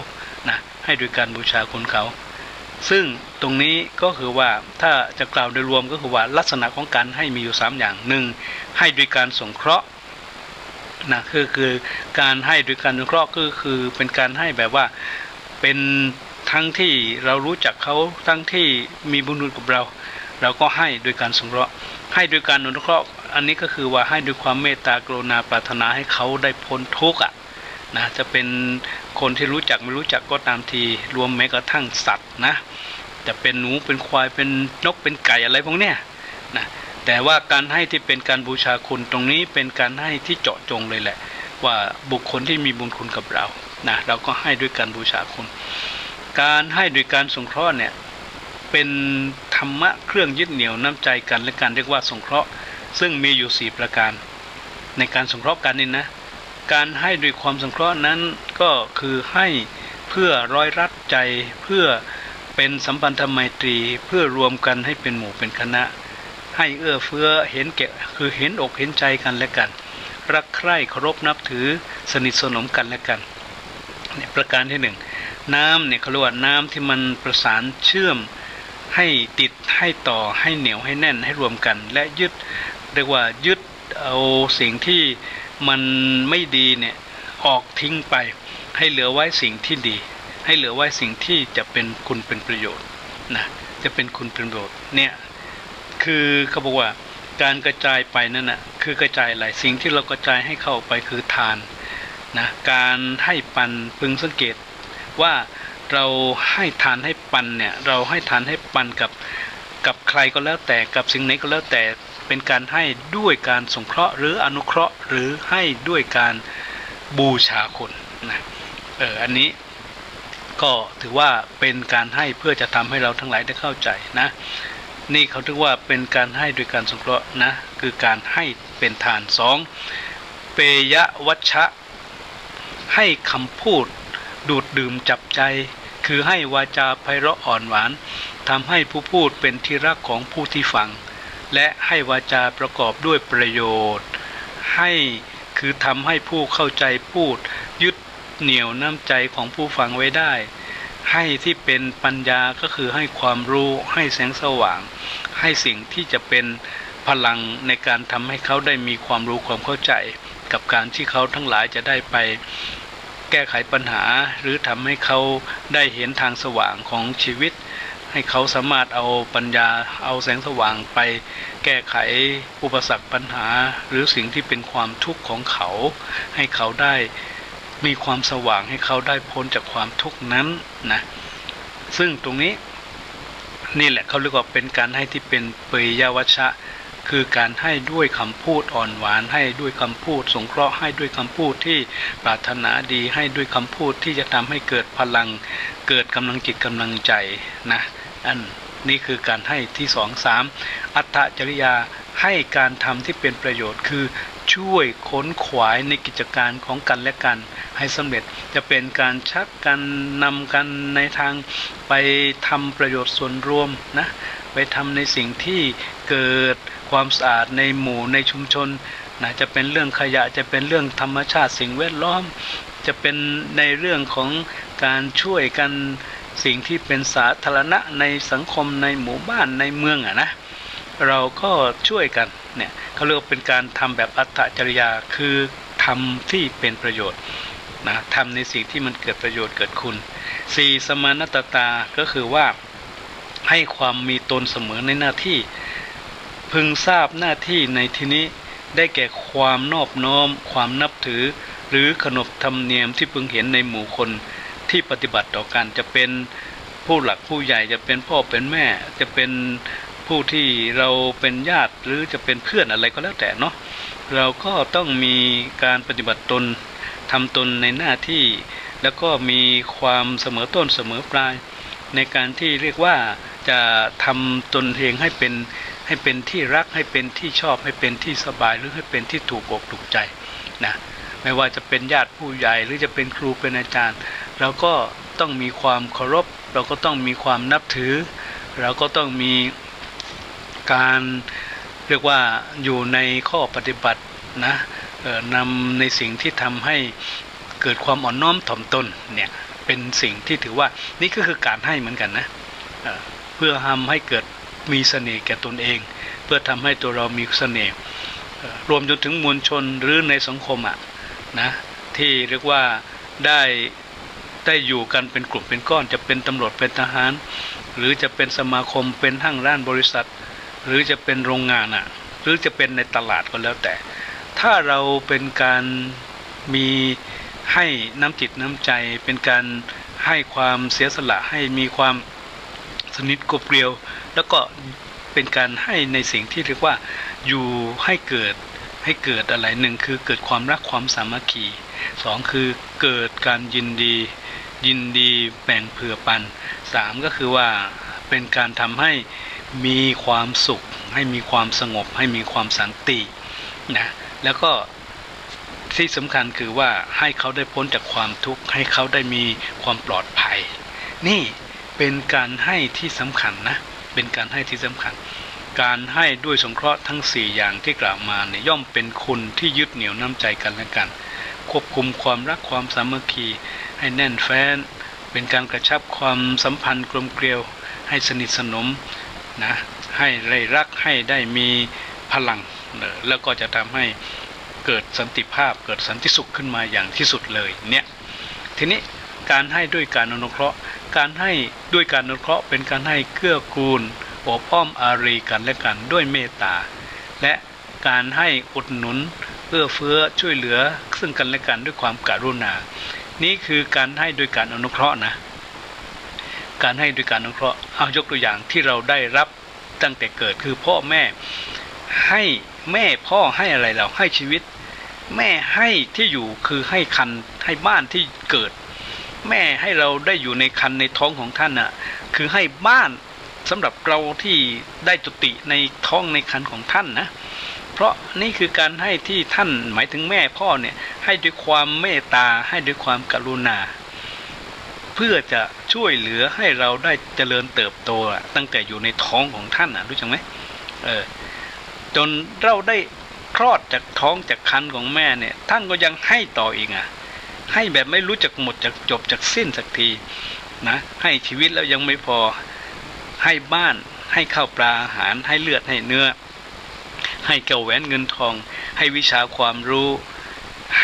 S1: นะให้ด้วยการบูชาคุณเขาซึ่งตรงนี้ก็คือว่าถ้าจะกล่าวโดยรวมก็คือว่าลักษณะของการให้มีอยู่3อย่าง1ให้ด้วยการสงเคราะห์นะคือการให้ด้วยการสงเคราะห์ก็คือเป็นการให้แบบว่าเป็นทั้งที่เรารู้จักเขาทั้งที่มีบุญคุณกับเราก็ให้ด้วยการสงเคราะห์ให้ด้วยการอนุเคราะห์อันนี้ก็คือว่าให้ด้วยความเมตตากรุณาปรารถนาให้เขาได้พ้นทุกข์นะจะเป็นคนที่รู้จักไม่รู้จักก็ตามทีรวมแม้กระทั่งสัตว์นะจะเป็นหนูเป็นควายเป็นนกเป็นไก่อะไรพวกเนี้ยนะแต่ว่าการให้ที่เป็นการบูชาคุณตรงนี้เป็นการให้ที่เจาะจงเลยแหละว่าบุคคลที่มีบุญคุณกับเรานะเราก็ให้ด้วยการบูชาคุณการให้โดยการสงเคราะห์เนี่ยเป็นธรรมะเครื่องยึดเหนี่ยวน้ำใจกันและการเรียกว่าสงเคราะห์ ซึ่งมีอยู่4ประการในการสงเคราะห์กันนี่นะการให้ด้วยความสงเคราะห์นั้นก็คือให้เพื่อร้อยรัดใจเพื่อเป็นสัมพันธไมตรีเพื่อรวมกันให้เป็นหมู่เป็นคณะให้เอื้อเฟื้อเห็นแก่คือเห็นอกเห็นใจกันและกันรักใคร่เคารพนับถือสนิทสนมกันและกันเนี่ยประการที่น้ำเนี่ยเขาเรียกว่าน้ำที่มันประสานเชื่อมให้ติดให้ต่อให้เหนียวให้แน่นให้รวมกันและยึดเรียกว่ายึดเอาสิ่งที่มันไม่ดีเนี่ยออกทิ้งไปให้เหลือไว้สิ่งที่ดีให้เหลือไว้สิ่งที่จะเป็นคุณเป็นประโยชน์นะจะเป็นคุณเป็นประโยชน์เนี่ยคือเขาบอกว่าการกระจายไปนั่นนะคือกระจายอะไรสิ่งที่เรากระจายให้เข้าไปคือทานนะการให้ปันพึงสังเกตว่าเราให้ทานให้ปันเนี่ยเราให้ทานให้ปันกับใครก็แล้วแต่กับสิ่งไหนก็แล้วแต่เป็นการให้ด้วยการสงเคราะห์หรืออนุเคราะห์หรือให้ด้วยการบูชาคนนะอันนี้ก็ถือว่าเป็นการให้เพื่อจะทำให้เราทั้งหลายได้เข้าใจนะนี่เขาถือว่าเป็นการให้โดยการสงเคราะห์นะคือการให้เป็นทาน2เปยวัชชะให้คำพูดดูดดื่มจับใจคือให้วาจาไพเราะอ่อนหวานทำให้ผู้พูดเป็นที่รักของผู้ที่ฟังและให้วาจาประกอบด้วยประโยชน์ให้คือทำให้ผู้เข้าใจพูดยึดเหนี่ยวน้ำใจของผู้ฟังไว้ได้ให้ที่เป็นปัญญาก็คือให้ความรู้ให้แสงสว่างให้สิ่งที่จะเป็นพลังในการทำให้เขาได้มีความรู้ความเข้าใจกับการที่เขาทั้งหลายจะได้ไปแก้ไขปัญหาหรือทำให้เขาได้เห็นทางสว่างของชีวิตให้เขาสามารถเอาปัญญาเอาแสงสว่างไปแก้ไขอุปสรรคปัญหาหรือสิ่งที่เป็นความทุกข์ของเขาให้เขาได้มีความสว่างให้เขาได้พ้นจากความทุกข์นั้นนะซึ่งตรงนี้นี่แหละเขาเรียกว่าเป็นการให้ที่เป็นเปยวัชชะคือการให้ด้วยคำพูดอ่อนหวานให้ด้วยคำพูดสงเคราะห์ให้ด้วยคำพูดที่ปรารถนาดีให้ด้วยคำพูดที่จะทำให้เกิดพลังเกิดกำลังจิตกำลังใจนะอันนี้คือการให้ที่2 3อัตถจริยาให้การทำที่เป็นประโยชน์คือช่วยค้นขวายในกิจการของกันและกันให้สำเร็จจะเป็นการชักกันนำกันในทางไปทำประโยชน์ส่วนรวมนะไปทำในสิ่งที่เกิดความสะอาดในหมู่ในชุมชนนะจะเป็นเรื่องขยะจะเป็นเรื่องธรรมชาติสิ่งแวดล้อมจะเป็นในเรื่องของการช่วยกันสิ่งที่เป็นสาธารณะในสังคมในหมู่บ้านในเมืองนะเราก็ช่วยกันเนี่ยเขาเรียกว่าเป็นการทำแบบอัตถจริยาคือทำที่เป็นประโยชน์นะทำในสิ่งที่มันเกิดประโยชน์เกิดคุณ4สมานตตาก็คือว่าให้ความมีตนเสมอในหน้าที่พึงทราบหน้าที่ในที่นี้ได้แก่ความนอบน้อมความนับถือหรือขนบธรรมเนียมที่พึงเห็นในหมู่คนที่ปฏิบัติต่อกันจะเป็นผู้หลักผู้ใหญ่จะเป็นพ่อเป็นแม่จะเป็นผู้ที่เราเป็นญาติหรือจะเป็นเพื่อนอะไรก็แล้วแต่เนาะเราก็ต้องมีการปฏิบัติตนทำตนในหน้าที่แล้วก็มีความเสมอต้นเสมอปลายในการที่เรียกว่าจะทำตนเองให้เป็นที่รักให้เป็นที่ชอบให้เป็นที่สบายหรือให้เป็นที่ถูกอกถูกใจนะไม่ว่าจะเป็นญาติผู้ใหญ่หรือจะเป็นครูเป็นอาจารย์เราก็ต้องมีความเคารพเราก็ต้องมีความนับถือเราก็ต้องมีการเรียกว่าอยู่ในข้อปฏิบัตินะนำในสิ่งที่ทำให้เกิดความอ่อนน้อมถ่อมตนเนี่ยเป็นสิ่งที่ถือว่านี่ก็คือการให้เหมือนกันนะเพื่อทำให้เกิดมีเสน่ห์แก่ตนเองเพื่อทำให้ตัวเรามีเสน่ห์รวมจนถึงมวลชนหรือในสังคมนะที่เรียกว่าได้อยู่กันเป็นกลุ่มเป็นก้อนจะเป็นตำรวจเป็นทหารหรือจะเป็นสมาคมเป็นห้างร้านบริษัทหรือจะเป็นโรงงานหรือจะเป็นในตลาดก็แล้วแต่ถ้าเราเป็นการมีให้น้ำจิตน้ำใจเป็นการให้ความเสียสละให้มีความสนิทกลมเกลียวแล้วก็เป็นการให้ในสิ่งที่เรียกว่าอยู่ให้เกิดอะไรหนึ่งคือเกิดความรักความสามัคคี2คือเกิดการยินดีแบ่งเผื่อปัน3ก็คือว่าเป็นการทำให้ มีความสุขให้มีความสงบให้มีความสันตินะแล้วก็ที่สำคัญคือว่าให้เขาได้พ้นจากความทุกข์ให้เขาได้มีความปลอดภัยนี่เป็นการให้ที่สำคัญนะเป็นการให้ที่สำคัญการให้ด้วยสงเคราะห์ทั้ง4อย่างที่กล่าวมาเนี่ยย่อมเป็นคุณที่ยึดเหนี่ยวน้ำใจกันและกันควบคุมความรักความสามัคคีให้แน่นแฟ้นเป็นการกระชับความสัมพันธ์กลมเกลียวให้สนิทสนมนะให้ได้รักให้ได้มีพลังแล้วก็จะทำให้เกิดสันติภาพเกิดสันติสุขขึ้นมาอย่างที่สุดเลยเนี่ยทีนี้การให้ด้วยการอนุเคราะห์การให้ด้วยการอนุเคราะห์เป็นการให้เกื้อกูลโอบอ้อมอารีกันและกันด้วยเมตตาและการให้อุดหนุนเอื้อเฟื้อช่วยเหลือซึ่งกันและกันด้วยความกรุณานี่คือการให้ด้วยการอนุเคราะห์นะการให้ด้วยการอนุเคราะห์เอายกตัวอย่างที่เราได้รับตั้งแต่เกิดคือพ่อแม่ให้แม่พ่อให้อะไรเราให้ชีวิตแม่ให้ที่อยู่คือให้คันให้บ้านที่เกิดแม่ให้เราได้อยู่ในคันในท้องของท่านน่ะคือให้บ้านสำหรับเราที่ได้จุติในท้องในคันของท่านนะเพราะนี่คือการให้ที่ท่านหมายถึงแม่พ่อเนี่ยให้ด้วยความเมตตาให้ด้วยความกรุณาเพื่อจะช่วยเหลือให้เราได้เจริญเติบโตตั้งแต่อยู่ในท้องของท่านรู้จักไหมจนเราได้คลอดจากท้องจากคันของแม่เนี่ยท่านก็ยังให้ต่ออีกให้แบบไม่รู้จักหมดจากจบจากสิ้นสักทีนะให้ชีวิตแล้วยังไม่พอให้บ้านให้ข้าวปลาอาหารให้เลือดให้เนื้อให้แก้วแหวนเงินทองให้วิชาความรู้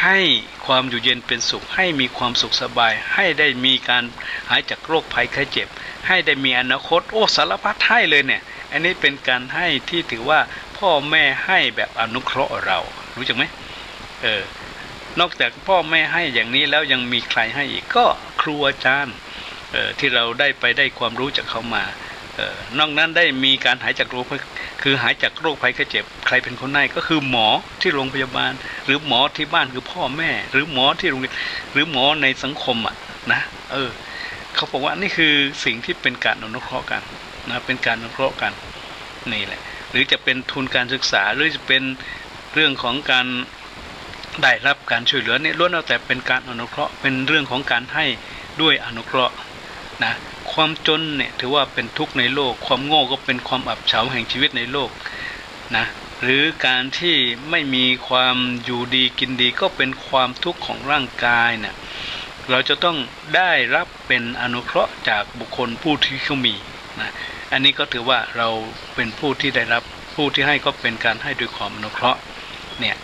S1: ให้ความอยู่เย็นเป็นสุขให้มีความสุขสบายให้ได้มีการหายจากโรคภัยไข้เจ็บให้ได้มีอนาคตสารพัดให้เลยเนี่ยอันนี้เป็นการให้ที่ถือว่าพ่อแม่ให้แบบอนุเคราะห์เรารู้จักไหมนอกจากพ่อแม่ให้อย่างนี้แล้วยังมีใครให้อีกก็ครูอาจารย์ที่เราได้ความรู้จากเขามานอกนั้นได้มีการหายจากโรคคือหายจากโรคภัยไข้เจ็บใครเป็นคนให้ก็คือหมอที่โรงพยาบาลหรือหมอที่บ้านคือพ่อแม่หรือหมอที่โรงเรียนหรือหมอในสังคมนะเขาบอกว่านี่คือสิ่งที่เป็นการอนุเคราะห์กันนะเป็นการอนุเคราะห์กันนี่แหละหรือจะเป็นทุนการศึกษาหรือจะเป็นเรื่องของการได้รับการช่วยเหลือเนี่ยล้วนแล้วแต่เป็นการอนุเคราะห์เป็นเรื่องของการให้ด้วยอนุเคราะห์นะความจนเนี่ยถือว่าเป็นทุกข์ในโลกความโง่ก็เป็นความอับเฉาแห่งชีวิตในโลกนะหรือการที่ไม่มีความอยู่ดีกินดีก็เป็นความทุกข์ของร่างกายเนี่ยเราจะต้องได้รับเป็นอนุเคราะห์จากบุคคลผู้ที่เขามีนะอันนี้ก็ถือว่าเราเป็นผู้ที่ได้รับผู้ที่ให้ก็เป็นการให้ด้วยความอนุเคราะห์เนี่ย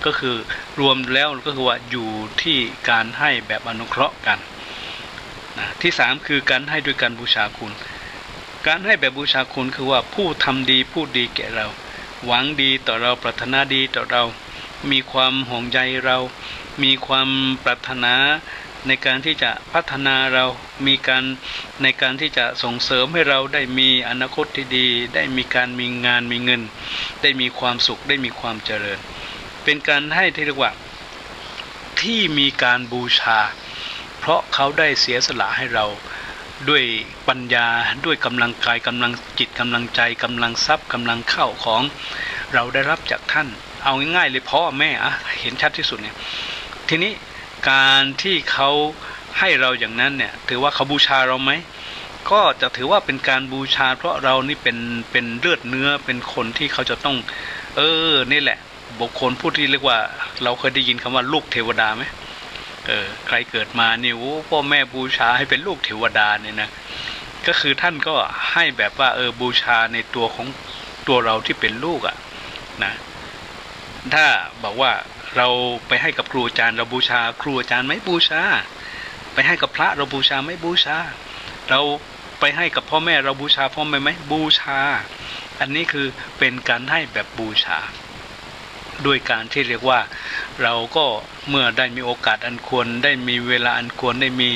S1: ก็คือรวมแล้วก็คือว่าอยู่ที่การให้แบบอนุเคราะห์กันนะที่3คือการให้ด้วยการบูชาคุณการให้แบบบูชาคุณคือว่าผู้ทำดีพูดดีแก่เราหวังดีต่อเราปรารถนาดีต่อเรามีความห่วงใยเรามีความปรารถนาในการที่จะพัฒนาเรามีการในการที่จะส่งเสริมให้เราได้มีอนาคตที่ดีได้มีการมีงานมีเงินได้มีความสุขได้มีความเจริญเป็นการให้ที่เรียกว่าที่มีการบูชาเพราะเขาได้เสียสละให้เราด้วยปัญญาด้วยกำลังกายกำลังจิตกำลังใจกำลังทรัพย์กำลังเข้าของเราได้รับจากท่านเอาง่ายๆเลยพ่อแม่เห็นชัดที่สุดเนี่ยทีนี้การที่เขาให้เราอย่างนั้นเนี่ยถือว่าเขาบูชาเราไหมก็จะถือว่าเป็นการบูชาเพราะเรานี่เป็นเลือดเนื้อเป็นคนที่เขาจะต้องนี่แหละบุคคลผู้ที่เรียกว่าเราเคยได้ยินคำว่าลูกเทวดาไหมใครเกิดมาเนี่ยพ่อแม่บูชาให้เป็นลูกเทวดาเนี่ยนะก็คือท่านก็ให้แบบว่าบูชาในตัวของตัวเราที่เป็นลูกนะถ้าบอกว่าเราไปให้กับครูอาจารย์เราบูชาครูอาจารย์ไม่บูชาไปให้กับพระเราบูชาไม่บูชาเราไปให้กับพ่อแม่เราบูชาพ่อแม่ไหมบูชาอันนี้คือเป็นการให้แบบบูชาด้วยการที่เรียกว่าเราก็เมื่อได้มีโอกาสอันควรได้มีเวลาอันควรได้มี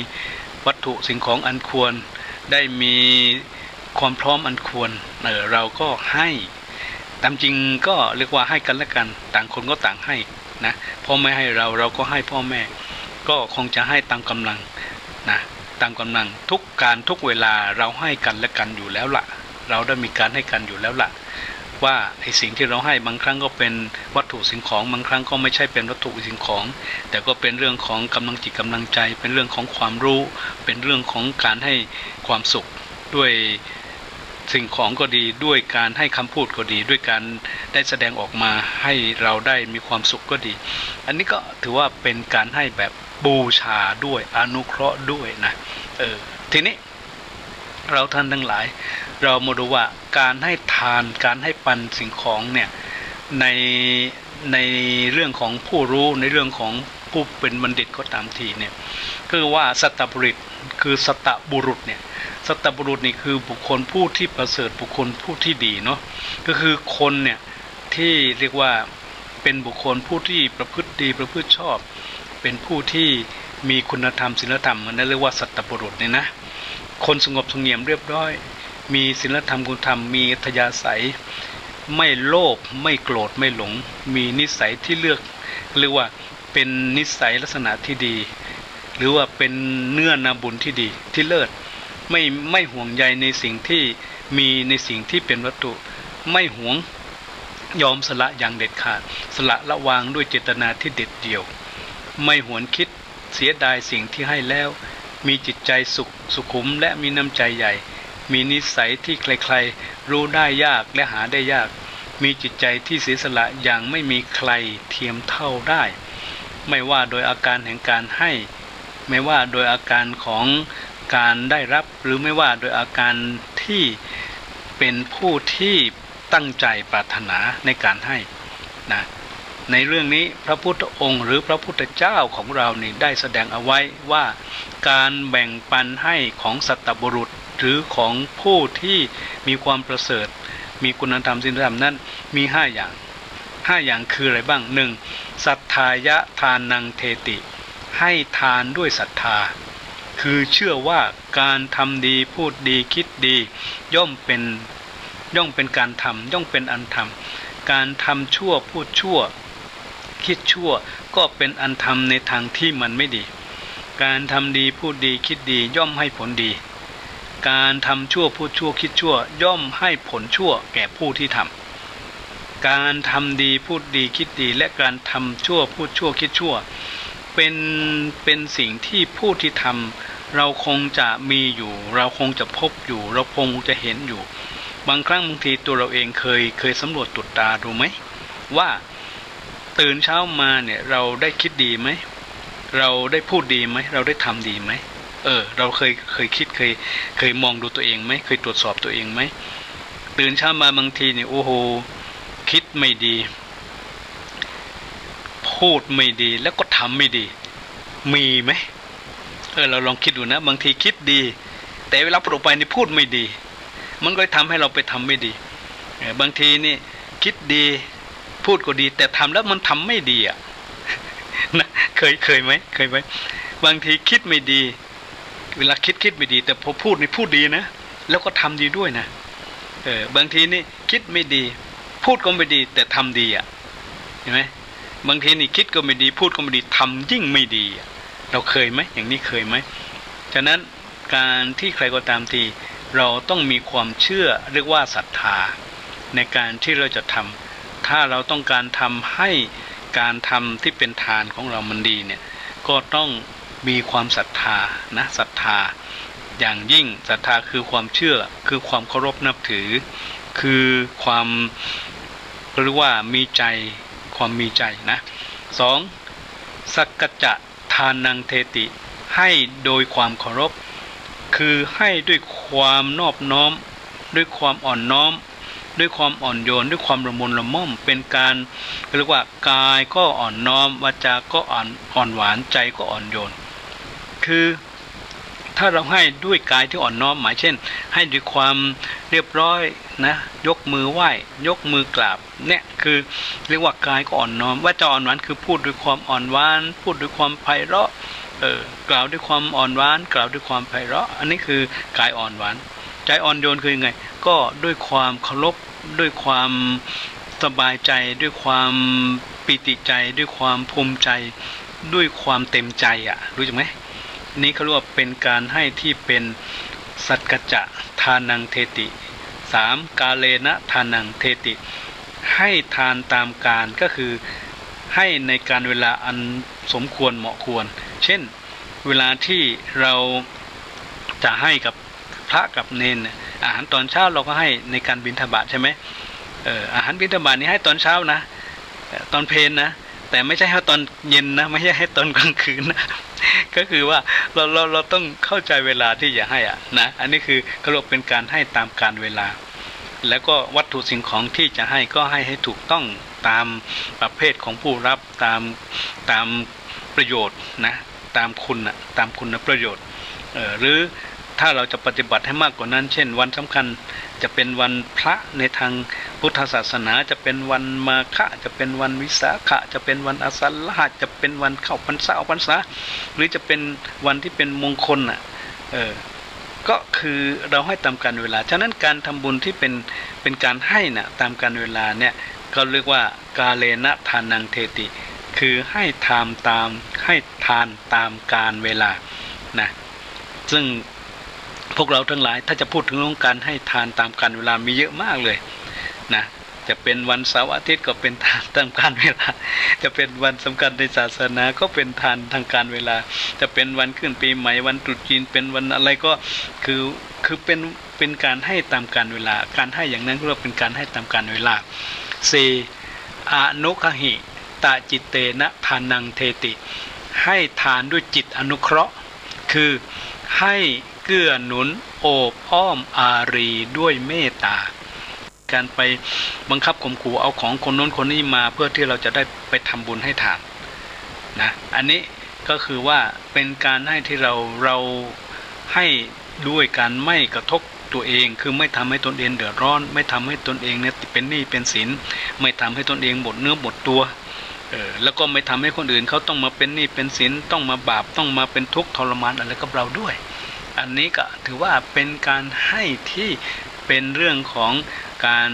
S1: วัตถุสิ่งของอันควรได้มีความพร้อมอันควรเราก็ให้ตามจริงก็เรียกว่าให้กันและกันต่างคนก็ต่างให้นะพ่อแม่ให้เราก็ให้พ่อแม่ก็คงจะให้ตามกำลังนะตามกำลังทุกการทุกเวลาเราให้กันและกันอยู่แล้วล่ะ เราได้มีการให้กันอยู่แล้วล่ะว่าไอ้สิ่งที่เราให้บางครั้งก็เป็นวัตถุสิ่งของบางครั้งก็ไม่ใช่เป็นวัตถุสิ่งของแต่ก็เป็นเรื่องของกำลังจิตกำลังใจเป็นเรื่องของความรู้เป็นเรื่องของการให้ความสุขด้วยสิ่งของก็ดีด้วยการให้คำพูดก็ดีด้วยการได้แสดงออกมาให้เราได้มีความสุขก็ดีอันนี้ก็ถือว่าเป็นการให้แบบบูชาด้วยอนุเคราะห์ด้วยนะทีนี้เราท่านทั้งหลายเรามาดูว่าการให้ทานการให้ปันสิ่งของเนี่ยในเรื่องของผู้รู้ในเรื่องของผู้เป็นบัณฑิตก็ตามทีเนี่ยคือว่าสัตตบุรุษคือสัตตบุรุษเนี่ยสัตตบุรุษนี่คือบุคคลผู้ที่ประเสริฐบุคคลผู้ที่ดีเนาะก็คือคนเนี่ยที่เรียกว่าเป็นบุคคลผู้ที่ประพฤติดีประพฤติชอบเป็นผู้ที่มีคุณธรรมศีลธรรมนั่นเรียกว่าสัตตบุรุษเนี่ยนะคนสงบเสงี่ยมเรียบร้อยมีศีลธรรมคุณธรรมมีอัธยาศัยไม่โลภไม่โกรธไม่หลงมีนิสัยที่เรียกว่าเป็นนิสัยลักษณะที่ดีหรือว่าเป็นเนื้อนาบุญที่ดีที่เลิศไม่ห่วงใยในสิ่งที่มีในสิ่งที่เป็นวัตถุไม่หวงยอมสละอย่างเด็ดขาดสละละวางด้วยเจตนาที่เด็ดเดี่ยวไม่หวนคิดเสียดายสิ่งที่ให้แล้วมีจิตใจสุขุมและมีน้ำใจใหญ่มีนิสัยที่ใครๆรู้ได้ยากและหาได้ยากมีจิตใจที่เสียสละอย่างไม่มีใครเทียมเท่าได้ไม่ว่าโดยอาการแห่งการให้ไม่ว่าโดยอาการของการได้รับหรือไม่ว่าโดยอาการที่เป็นผู้ที่ตั้งใจปรารถนาในการให้นะในเรื่องนี้พระพุทธองค์หรือพระพุทธเจ้าของเรานี่ได้แสดงเอาไว้ว่าการแบ่งปันให้ของสัตบุรุษหรือของผู้ที่มีความประเสริฐมีคุณธรรมศีลธรรมนั้นมี5 อย่างคืออะไรบ้าง 1. ศรัทธายะทานังเทติให้ทานด้วยศรัทธาคือเชื่อว่าการทำดีพูดดีคิดดีย่อมเป็นการทำย่อมเป็นอันทำการทำชั่วพูดชั่วคิดชั่วก็เป็นอันทำในทางที่มันไม่ดีการทำดีพูดดีคิดดีย่อมให้ผลดีการทำชั่วพูดชั่วคิดชั่วย่อมให้ผลชั่วแก่ผู้ที่ทำการทำดีพูดดีคิดดีและการทำชั่วพูดชั่วคิดชั่วเป็นสิ่งที่ผู้ที่ทำเราคงจะมีอยู่เราคงจะพบอยู่เราคงจะเห็นอยู่บางครั้งบางทีตัวเราเองเคยสำรวจตรวจตาดูไหมว่าตื่นเช้ามาเนี่ยเราได้คิดดีไหมเราได้พูดดีไหมเราได้ทำดีไหมเราเคยคิดเคยมองดูตัวเองไหมเคยตรวจสอบตัวเองไหมตื่นเช้ามาบางทีเนี่ยโอ้โหคิดไม่ดีพูดไม่ดีแล้วก็ทำไม่ดีมีไหมเราลองคิดดูนะบางทีคิดดีแต่เวลาปลุกไปนี่พูดไม่ดีมันก็ทำให้เราไปทำไม่ดีบางทีนี่คิดดีพูดก็ดีแต่ทำแล้วมันทำไม่ดีอ่ะนะเคยไหมบางทีคิดไม่ดีเวลาคิดไม่ดีแต่พอพูดนี่พูดดีนะแล้วก็ทำดีด้วยนะบางทีนี่คิดไม่ดีพูดก็ไม่ดีแต่ทำดีอ่ะเห็นไหมบางทีนี่คิดก็ไม่ดีพูดก็ไม่ดีทำยิ่งไม่ดีเราเคยไหมอย่างนี้เคยไหมฉะนั้นการที่ใครก็ตามทีเราต้องมีความเชื่อเรียกว่าศรัทธาในการที่เราจะทำถ้าเราต้องการทำให้การทำที่เป็นทานของเรามันดีเนี่ยก็ต้องมีความศรัทธานะศรัทธาอย่างยิ่งศรัทธาคือความเชื่อคือความเคารพนับถือคือความเรียกว่ามีใจความมีใจนะ 2. สักกจะทานังเทติให้โดยความเคารพคือให้ด้วยความนอบน้อมด้วยความอ่อนน้อมด้วยความอ่อนโยนด้วยความละมุนละม่อมเป็นการเรียกว่ากายก็อ่อนน้อมวาจาก็อ่อนหวานใจก็อ่อนโยนคือถ้าเราให้ด้วยกายที่อ่อนน้อมหมายเช่นให้ด้วยความเรียบร้อยนะยกมือไหว้ยกมือกราบเนี่ยคือเรียกว่ากายก็อ่อนน้อมวาจาอ่อนหวานคือพูดด้วยความอ่อนหวานพูดด้วยความไพเราะกล่าวด้วยความอ่อนหวานกล่าวด้วยความไพเราะอันนี้คือกายอ่อนหวานใจอ่อนโยนคือยังไงก็ด้วยความเคารพด้วยความสบายใจด้วยความปิติใจด้วยความภูมิใจด้วยความเต็มใจรู้จักไหมนี้เขาเรียกว่าเป็นการให้ที่เป็นสัจจะทานังเทติ 3. กาเลนะทานังเทติให้ทานตามกาลก็คือให้ในการเวลาอันสมควรเหมาะควรเช่นเวลาที่เราจะให้กับพระกับเนนอาหารตอนเช้าเราก็ให้ในการบิณฑบาตใช่ไหมอาหารบิณฑบาตนี้ให้ตอนเช้านะตอนเพลนะแต่ไม่ใช่ให้ตอนเย็นนะไม่ใช่ให้ตอนกลางคืนนะก็คือว่าเราต้องเข้าใจเวลาที่จะให้นะอันนี้คือเขาเรียกเป็นการให้ตามกาลเวลาแล้วก็วัตถุสิ่งของที่จะให้ก็ให้ถูกต้องตามประเภทของผู้รับตามประโยชน์นะตามคุณประโยชน์หรือถ้าเราจะปฏิบัติให้มากกว่านั้นเช่นวันสำคัญจะเป็นวันพระในทางพุทธศาสนาจะเป็นวันมาฆะจะเป็นวันวิสาขะจะเป็นวันอาสาฬหะจะเป็นวันเข้าพรรษาหรือจะเป็นวันที่เป็นมงคลก็คือเราให้ตามกาลเวลาฉะนั้นการทำบุญที่เป็นการให้นะตามกาลเวลาเนี่ยก็เรียกว่ากาเลนะทานังเทติคือให้ทานตามกาลเวลานะซึ่งพวกเราทั้งหลายถ้าจะพูดถึงเรื่องการให้ทานตามกาลเวลามีเยอะมากเลยนะจะเป็นวันเสาร์อาทิตย์ก็เป็นทานตามกาลเวลาจะเป็นวันสำคัญในศาสนาก็เป็นทานทางการเวลาจะเป็นวันขึ้นปีใหม่วันตรุษจีนเป็นวันอะไรก็คือเป็นการให้ตามกาลเวลาการให้อย่างนั้นก็เรียกเป็นการให้ตามกาลเวลา4. อนุคหิตาจิตเตนะทานังเทติให้ทานด้วยจิตอนุเคราะห์คือให้เกื้อหนุนโอบอ้อมอารีด้วยเมตตาการไปบังคับข่มขู่เอาของคนโน้นคนนี้มาเพื่อที่เราจะได้ไปทำบุญให้ทานนะอันนี้ก็คือว่าเป็นการให้ที่เราให้ด้วยการไม่กระทบตัวเองคือไม่ทำให้ตนเองเดือดร้อนไม่ทำให้ตนเองเนี่ยเป็นหนี้เป็นสินไม่ทำให้ตนเองหมดเนื้อหมดตัวแล้วก็ไม่ทำให้คนอื่นเขาต้องมาเป็นหนี้เป็นสินต้องมาบาปต้องมาเป็นทุกข์ทรมานอะไรกับเราด้วยอันนี้ก็ถือว่าเป็นการให้ที่เป็นเรื่องของการ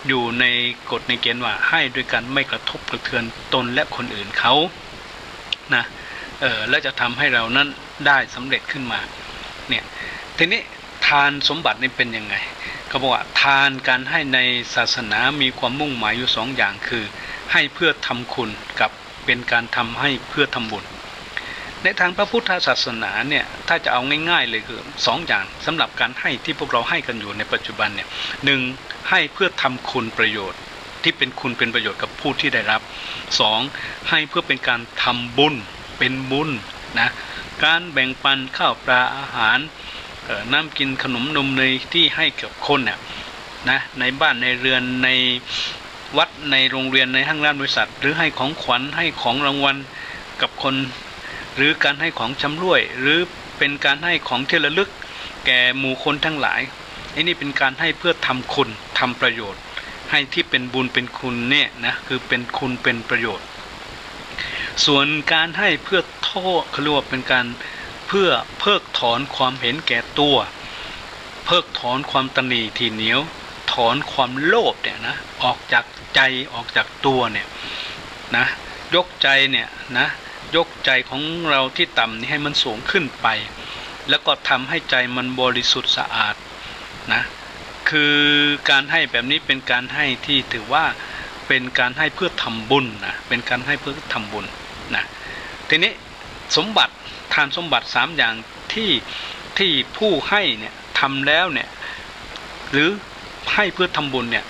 S1: อยู่ในกฎในเกณฑ์ว่าให้ด้วยกันไม่กระทบกระเทือนตนและคนอื่นเขานะและจะทำให้เรานั้นได้สำเร็จขึ้นมาเนี่ยทีนี้ทานสมบัตินี่เป็นยังไงเขาบอกว่าทานการให้ในศาสนามีความมุ่งหมายอยู่สองอย่างคือให้เพื่อทำคุณกับเป็นการทำให้เพื่อทำบุญในทางพระพุทธศาสนาเนี่ยถ้าจะเอาง่ายๆเลยคือ2 อย่างสำหรับการให้ที่พวกเราให้กันอยู่ในปัจจุบันเนี่ย1ให้เพื่อทำคุณประโยชน์ที่เป็นคุณเป็นประโยชน์กับผู้ที่ได้รับ2ให้เพื่อเป็นการทำบุญเป็นบุญนะการแบ่งปันข้าวปลาอาหารน้ำกินขนมนมเนยที่ให้กับคนเนี่ยนะในบ้านในเรือนในวัดในโรงเรียนในห้างร้านบริษัทหรือให้ของขวัญให้ของรางวัลกับคนหรือการให้ของชำร่วยหรือเป็นการให้ของที่ระลึกแก่หมู่คนทั้งหลายนี่เป็นการให้เพื่อทำคุณทำประโยชน์ให้ที่เป็นบุญเป็นคุณเนี่ยนะคือเป็นคุณเป็นประโยชน์ส่วนการให้เพื่อโทษเขาเรียกว่าเป็นการเพื่อเพิกถอนความเห็นแก่ตัวเพิกถอนความตนีทีเหนียวถอนความโลภเนี่ยนะออกจากใจออกจากตัวเนี่ยนะยกใจเนี่ยนะยกใจของเราที่ต่ำนี้ให้มันสูงขึ้นไปแล้วก็ทำให้ใจมันบริสุทธิ์สะอาดนะคือการให้แบบนี้เป็นการให้ที่ถือว่าเป็นการให้เพื่อทำบุญนะเป็นการให้เพื่อทำบุญนะทีนี้สมบัติทานสมบัติ3อย่างที่ผู้ให้เนี่ยทำแล้วเนี่ยหรือให้เพื่อทำบุญเนี่ย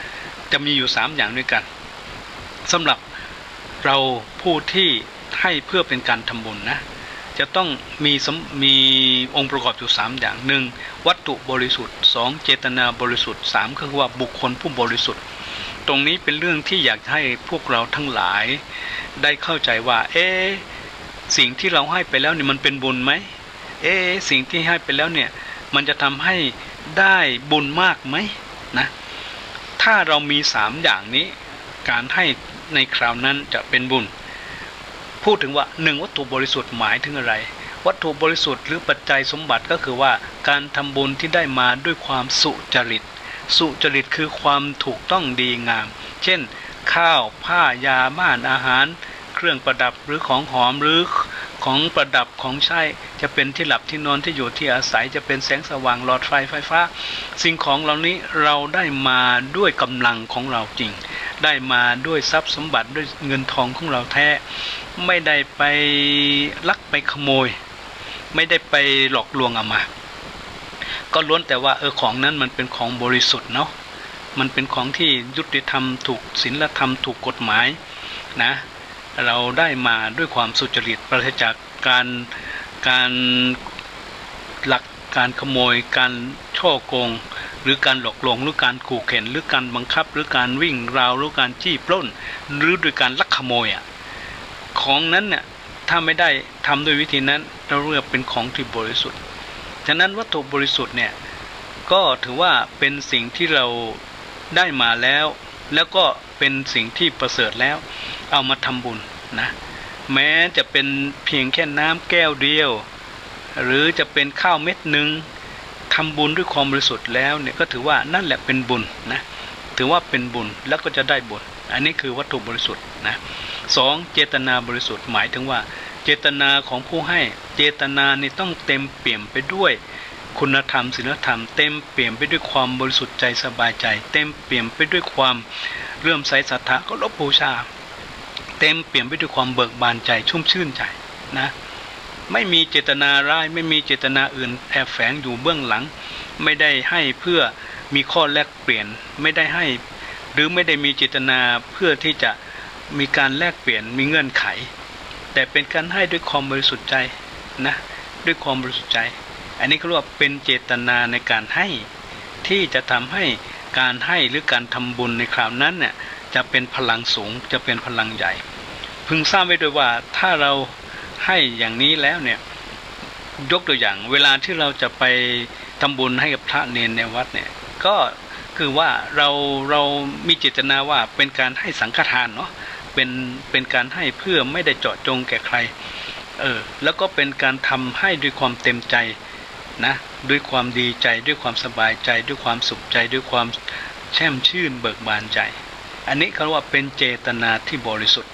S1: จะมีอยู่3อย่างด้วยกันสำหรับเราผู้ที่ให้เพื่อเป็นการทำบุญนะจะต้องมีองค์ประกอบอยู่3อย่าง1วัตถุบริสุทธิ์2เจตนาบริสุทธิ์3ก็คือว่าบุคคลผู้บริสุทธิ์ตรงนี้เป็นเรื่องที่อยากให้พวกเราทั้งหลายได้เข้าใจว่าสิ่งที่เราให้ไปแล้วเนี่ยมันเป็นบุญไหมสิ่งที่ให้ไปแล้วเนี่ยมันจะทำให้ได้บุญมากไหมนะถ้าเรามี3อย่างนี้การให้ในคราวนั้นจะเป็นบุญพูดถึงว่า1วัตถุบริสุทธิ์หมายถึงอะไรวัตถุบริสุทธิ์หรือปัจจัยสมบัติก็คือว่าการทำบุญที่ได้มาด้วยความสุจริตคือความถูกต้องดีงามเช่นข้าวผ้ายาม่านอาหารเครื่องประดับหรือของหอมหรือข ของประดับของใช้จะเป็นที่หลับที่นอนที่อยู่ที่อาศัยจะเป็นแสงสว่างหลอดไฟฟ้าสิ่งของเหล่านี้เราได้มาด้วยกำลังของเราจริงได้มาด้วยทรัพย์สมบัติด้วยเงินทองของเราแท้ไม่ได้ไปลักไปขโมยไม่ได้ไปหลอกลวงเอามาก็ล้วนแต่ว่าของนั้นมันเป็นของบริสุทธิ์เนาะมันเป็นของที่ยุติธรรมถูกศีลธรรมถูกกฎหมายนะเราได้มาด้วยความสุจริตปราศจากการลักการขโมยการช่อโกงหรือการหลอกลวงหรือการขู่เข็นหรือการบังคับหรือการวิ่งราวหรือการจี้ปล้นหรือโดยการลักขโมยของนั้นเนี่ยถ้าไม่ได้ทำด้วยวิธีนั้นเราเรียกเป็นของที่บริสุทธิ์ฉะนั้นวัตถุบริสุทธิ์เนี่ยก็ถือว่าเป็นสิ่งที่เราได้มาแล้วก็เป็นสิ่งที่ประเสริฐแล้วเอามาทำบุญนะแม้จะเป็นเพียงแค่น้ำแก้วเดียวหรือจะเป็นข้าวเม็ดหนึ่งทำบุญด้วยความบริสุทธิ์แล้วเนี่ยก็ถือว่านั่นแหละเป็นบุญนะถือว่าเป็นบุญแล้วก็จะได้บุญอันนี้คือวัตถุบริสุทธิ์นะสองเจตนาบริสุทธิ์หมายถึงว่าเจตนาของผู้ให้เจตนานี่ต้องเต็มเปี่ยมไปด้วยคุณธรรมศีลธรรมเต็มเปี่ยมไปด้วยความบริสุทธิ์ใจสบายใจเต็มเปี่ยมไปด้วยความเลื่อมใสศรัทธาเคารพบูชาเต็มเปี่ยมไปด้วยความเบิกบานใจชุ่มชื่นใจนะไม่มีเจตนาร้ายไม่มีเจตนาอื่นแอบแฝงอยู่เบื้องหลังไม่ได้ให้เพื่อมีข้อแลกเปลี่ยนไม่ได้ให้หรือไม่ได้มีเจตนาเพื่อที่จะมีการแลกเปลี่ยนมีเงื่อนไขแต่เป็นการให้ด้วยความบริสุทธิ์ใจนะด้วยความบริสุทธิ์ใจอันนี้เขาเรียกว่าเป็นเจตนาในการให้ที่จะทำให้การให้หรือการทำบุญในคราวนั้นเนี่ยจะเป็นพลังสูงจะเป็นพลังใหญ่พึงทราบไว้ด้วยว่าถ้าเราให้อย่างนี้แล้วเนี่ยยกตัวอย่างเวลาที่เราจะไปทำบุญให้กับพระเนรในวัดเนี่ยก็คือว่าเรามีเจตนาว่าเป็นการให้สังฆทานเนาะเป็นการให้เพื่อไม่ได้เจาะจงแก่ใครแล้วก็เป็นการทำให้ด้วยความเต็มใจนะด้วยความดีใจด้วยความสบายใจด้วยความสุขใจด้วยความแช่มชื่นเบิกบานใจอันนี้เขาเรียกว่าเป็นเจตนาที่บริสุทธิ์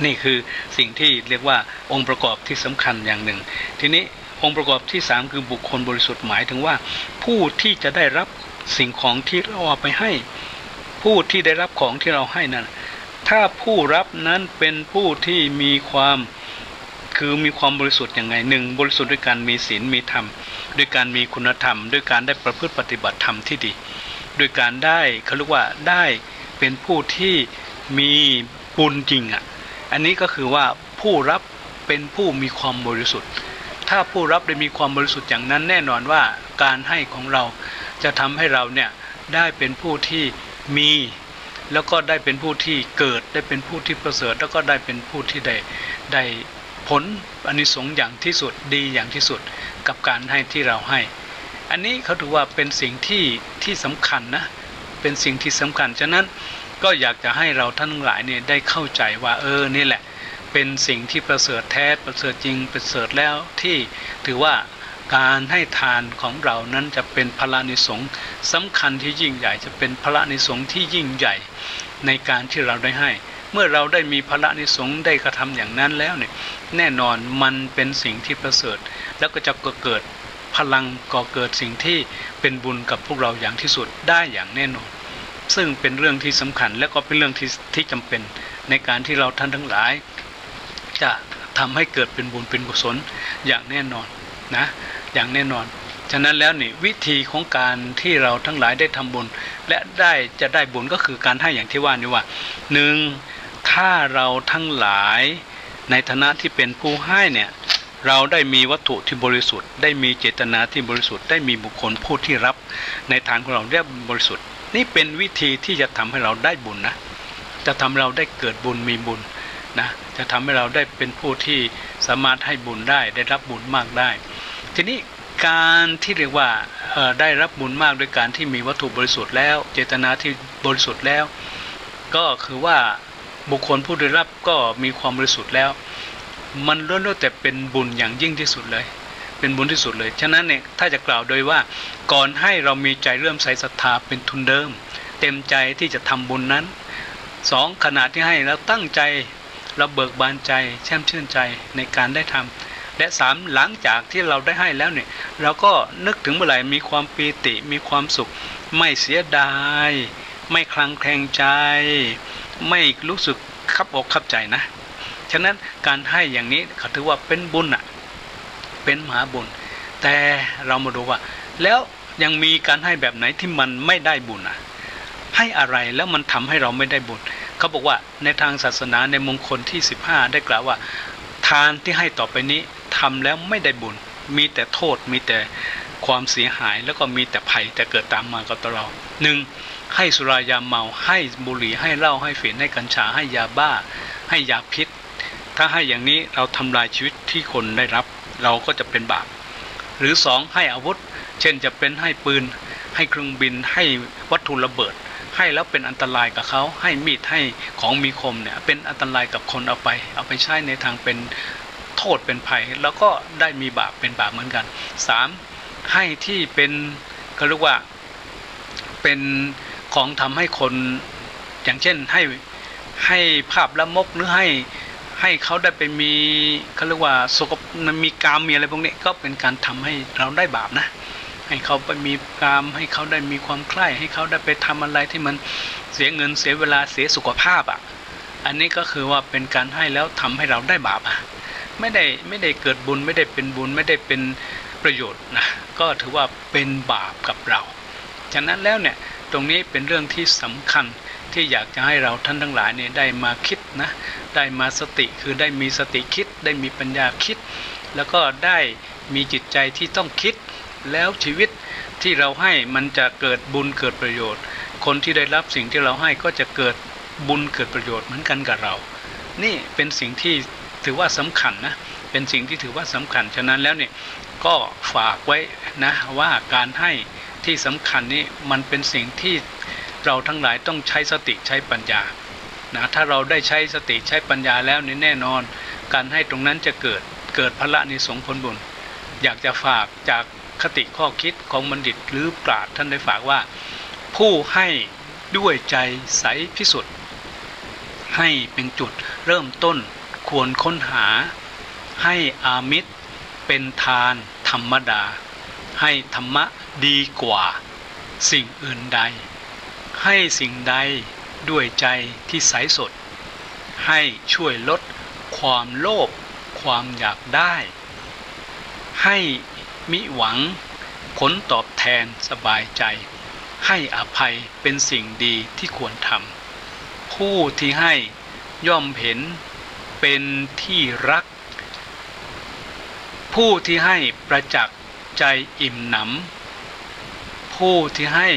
S1: นี่คือสิ่งที่เรียกว่าองค์ประกอบที่สำคัญอย่างหนึ่งทีนี้องค์ประกอบที่3คือบุคคลบริสุทธิ์หมายถึงว่าผู้ที่จะได้รับสิ่งของที่เราเอาไปให้ผู้ที่ได้รับของที่เราให้นั้นถ้าผู้รับนั้นเป็นผู้ที่มีความบริสุทธิ์ยังไงหนึ่งบริสุทธิ์ด้วยการมีศีลมีธรรมด้วยการมีคุณธรรมด้วยการได้ประพฤติปฏิบัติธรรมที่ดีด้วยการได้เขาเรียกว่าได้เป็นผู้ที่มีบุญจริงอันนี้ก็คือว่าผู้รับเป็นผู้มีความบริสุทธิ์ถ้าผู้รับได้มีความบริสุทธิ์อย่างนั้นแน่นอนว่าการให้ของเราจะทำให้เราเนี่ยได้เป็นผู้ที่มีแล้วก็ได้เป็นผู้ที่เกิดได้เป็นผู้ที่ประเสริฐแล้วก็ได้เป็นผู้ที่ได้ผลอานิสงส์อย่างที่สุดดีอย่างที่สุดกับการให้ที่เราให้อันนี้เขาถือว่าเป็นสิ่งที่สำคัญนะเป็นสิ่งที่สำคัญฉะนั้นก็อยากจะให้เราท่านทั้งหลายเนี่ยได้เข้าใจว่านี่แหละเป็นสิ่งที่ประเสริฐแท้ประเสริฐจริงประเสริฐแล้วที่ถือว่าการให้ทานของเรานั้นจะเป็นพระอานิสงส์สำคัญที่ยิ่งใหญ่จะเป็นพระอานิสงส์ที่ยิ่งใหญ่ในการที่เราได้ให้เมื่อเราได้มีพระอานิสงส์ได้กระทำอย่างนั้นแล้วเนี่ยแน่นอนมันเป็นสิ่งที่ประเสริฐแล้วก็จะเกิดพลังก่อเกิดสิ่งที่เป็นบุญกับพวกเราอย่างที่สุดได้อย่างแน่นอนซึ่งเป็นเรื่องที่สำคัญและก็เป็นเรื่องที่จำเป็นในการที่เราท่านทั้งหลายจะทำให้เกิดเป็นบุญเป็นกุศลอย่างแน่นอนนะอย่างแน่นอนฉะนั้นแล้วนี่วิธีของการที่เราทั้งหลายได้ทำบุญและจะได้บุญก็คือการให้อย่างที่ว่านี่ว่าหนึ่งถ้าเราทั้งหลายในฐานะที่เป็นผู้ให้เนี่ยเราได้มีวัตถุที่บริสุทธิ์ได้มีเจตนาที่บริสุทธิ์ได้มีบุคคลผู้ที่รับในทางของเราได้บริสุทธิ์นี่เป็นวิธีที่จะทำให้เราได้บุญนะจะทำเราได้เกิดบุญมีบุญนะจะทำให้เราได้เป็นผู้ที่สามารถให้บุญได้รับบุญมากได้ทีนี้การที่เรียกว่าได้รับบุญมากโดยการที่มีวัตถุบริสุทธิ์แล้วเจตนาที่บริสุทธิ์แล้วก็คือว่าบุคคลผู้ได้รับก็มีความบริสุทธิ์แล้วมันล้วนแต่เป็นบุญอย่างยิ่งที่สุดเลยเป็นบุญที่สุดเลยฉะนั้นเนี่ยถ้าจะกล่าวโดยว่าก่อนให้เรามีใจเริ่อมใสศรัทธาเป็นทุนเดิมเต็มใจที่จะทำบุญนั้นสองขณะที่ให้เราตั้งใจ เราเบิกบานใจแช่มชื่นใจในการได้ทำและ3หลังจากที่เราได้ให้แล้วเนี่ยเราก็นึกถึงเมื่อไหร่มีความปีติมีความสุขไม่เสียดายไม่คลางแคลงใจไม่รู้สึกคับอกคับใจนะฉะนั้นการให้อย่างนี้เขาถือว่าเป็นบุญอ่ะเป็นมหาบุญแต่เรามาดูว่าแล้วยังมีการให้แบบไหนที่มันไม่ได้บุญอ่ะให้อะไรแล้วมันทำให้เราไม่ได้บุญเขาบอกว่าในทางศาสนาในมงคลที่15ได้กล่าวว่าทานที่ให้ต่อไปนี้ทำแล้วไม่ได้บุญมีแต่โทษมีแต่ความเสียหายแล้วก็มีแต่ภัยจะเกิดตามมากับตัวเรา1ให้สุรายาเมาให้บุหรี่ให้เหล้าให้ฝิ่นให้กัญชาให้ยาบ้าให้ยาพิษถ้าให้อย่างนี้เราทำลายชีวิตที่คนได้รับเราก็จะเป็นบาปหรือ2ให้อาวุธเช่นจะเป็นให้ปืนให้เครื่องบินให้วัตถุระเบิดให้แล้วเป็นอันตรายกับเขาให้มีดให้ของมีคมเนี่ยเป็นอันตรายกับคนเอาไปใช้ในทางเป็นโทษเป็นภัยแล้วก็ได้มีบาปเป็นบาปเหมือนกัน3ให้ที่เป็นเขาเรียกว่าเป็นของทำให้คนอย่างเช่นให้ภาพละมกหรือให้เขาได้ไปมีเขาเรียกว่าสกปรกมีกามมีอะไรพวกนี้ก็เป็นการทำให้เราได้บาปนะให้เขาไปมีกามให้เขาได้มีความใคร่ให้เขาได้ไปทำอะไรที่มันเสียเงินเสียเวลาเสียสุขภาพอ่ะอันนี้ก็คือว่าเป็นการให้แล้วทำให้เราได้บาปอ่ะไม่ได้เกิดบุญไม่ได้เป็นบุญไม่ได้เป็นประโยชน์นะก็ถือว่าเป็นบาปกับเราฉะนั้นแล้วเนี่ยตรงนี้เป็นเรื่องที่สำคัญที่อยากจะให้เราท่านทั้งหลายเนี่ยได้มาคิดนะได้มาสติคือได้มีสติคิดได้มีปัญญาคิดแล้วก็ได้มีจิตใจที่ต้องคิดแล้วชีวิตที่เราให้มันจะเกิดบุญเกิดประโยชน์คนที่ได้รับสิ่งที่เราให้ก็จะเกิดบุญเกิดประโยชน์เหมือนกันกับเรานี่เป็นสิ่งที่ถือว่าสำคัญนะเป็นสิ่งที่ถือว่าสำคัญฉะนั้นแล้วเนี่ยก็ฝากไว้นะว่าการให้ที่สำคัญนี้มันเป็นสิ่งที่เราทั้งหลายต้องใช้สติใช้ปัญญานะถ้าเราได้ใช้สติใช้ปัญญาแล้วนี่แน่นอนการให้ตรงนั้นจะเกิดพละนิสงส์ผลบุญอยากจะฝากจากคติข้อคิดของบัณฑิตหรือปราชญ์ท่านได้ฝากว่าผู้ให้ด้วยใจใสพิสุทธิ์ให้เป็นจุดเริ่มต้นควรค้นหาให้อามิตรเป็นทานธรรมดาให้ธรรมะดีกว่าสิ่งอื่นใดให้สิ่งใดด้วยใจที่ใสสดให้ช่วยลดความโลภความอยากได้ให้มิหวังผลตอบแทนสบายใจให้อภัยเป็นสิ่งดีที่ควรทำผู้ที่ให้ย่อมเห็นเป็นที่รักผู้ที่ให้ประจักษ์ใจอิ่มหนำผู้ที่ให้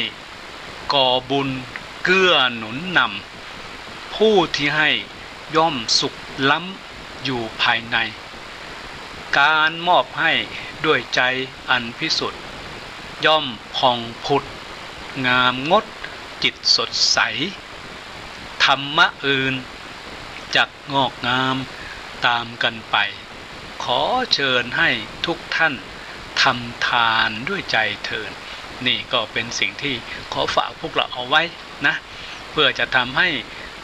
S1: ก่อบุญเกื้อหนุนนำผู้ที่ให้ย่อมสุขล้ำอยู่ภายในการมอบให้ด้วยใจอันพิสุทธิ์ย่อมผ่องผุดงามงดจิตสดใสธรรมะอื่นจักงอกงามตามกันไปขอเชิญให้ทุกท่านทำทานด้วยใจเถิดนี่ก็เป็นสิ่งที่ขอฝากพวกเราเอาไว้นะเพื่อจะทำให้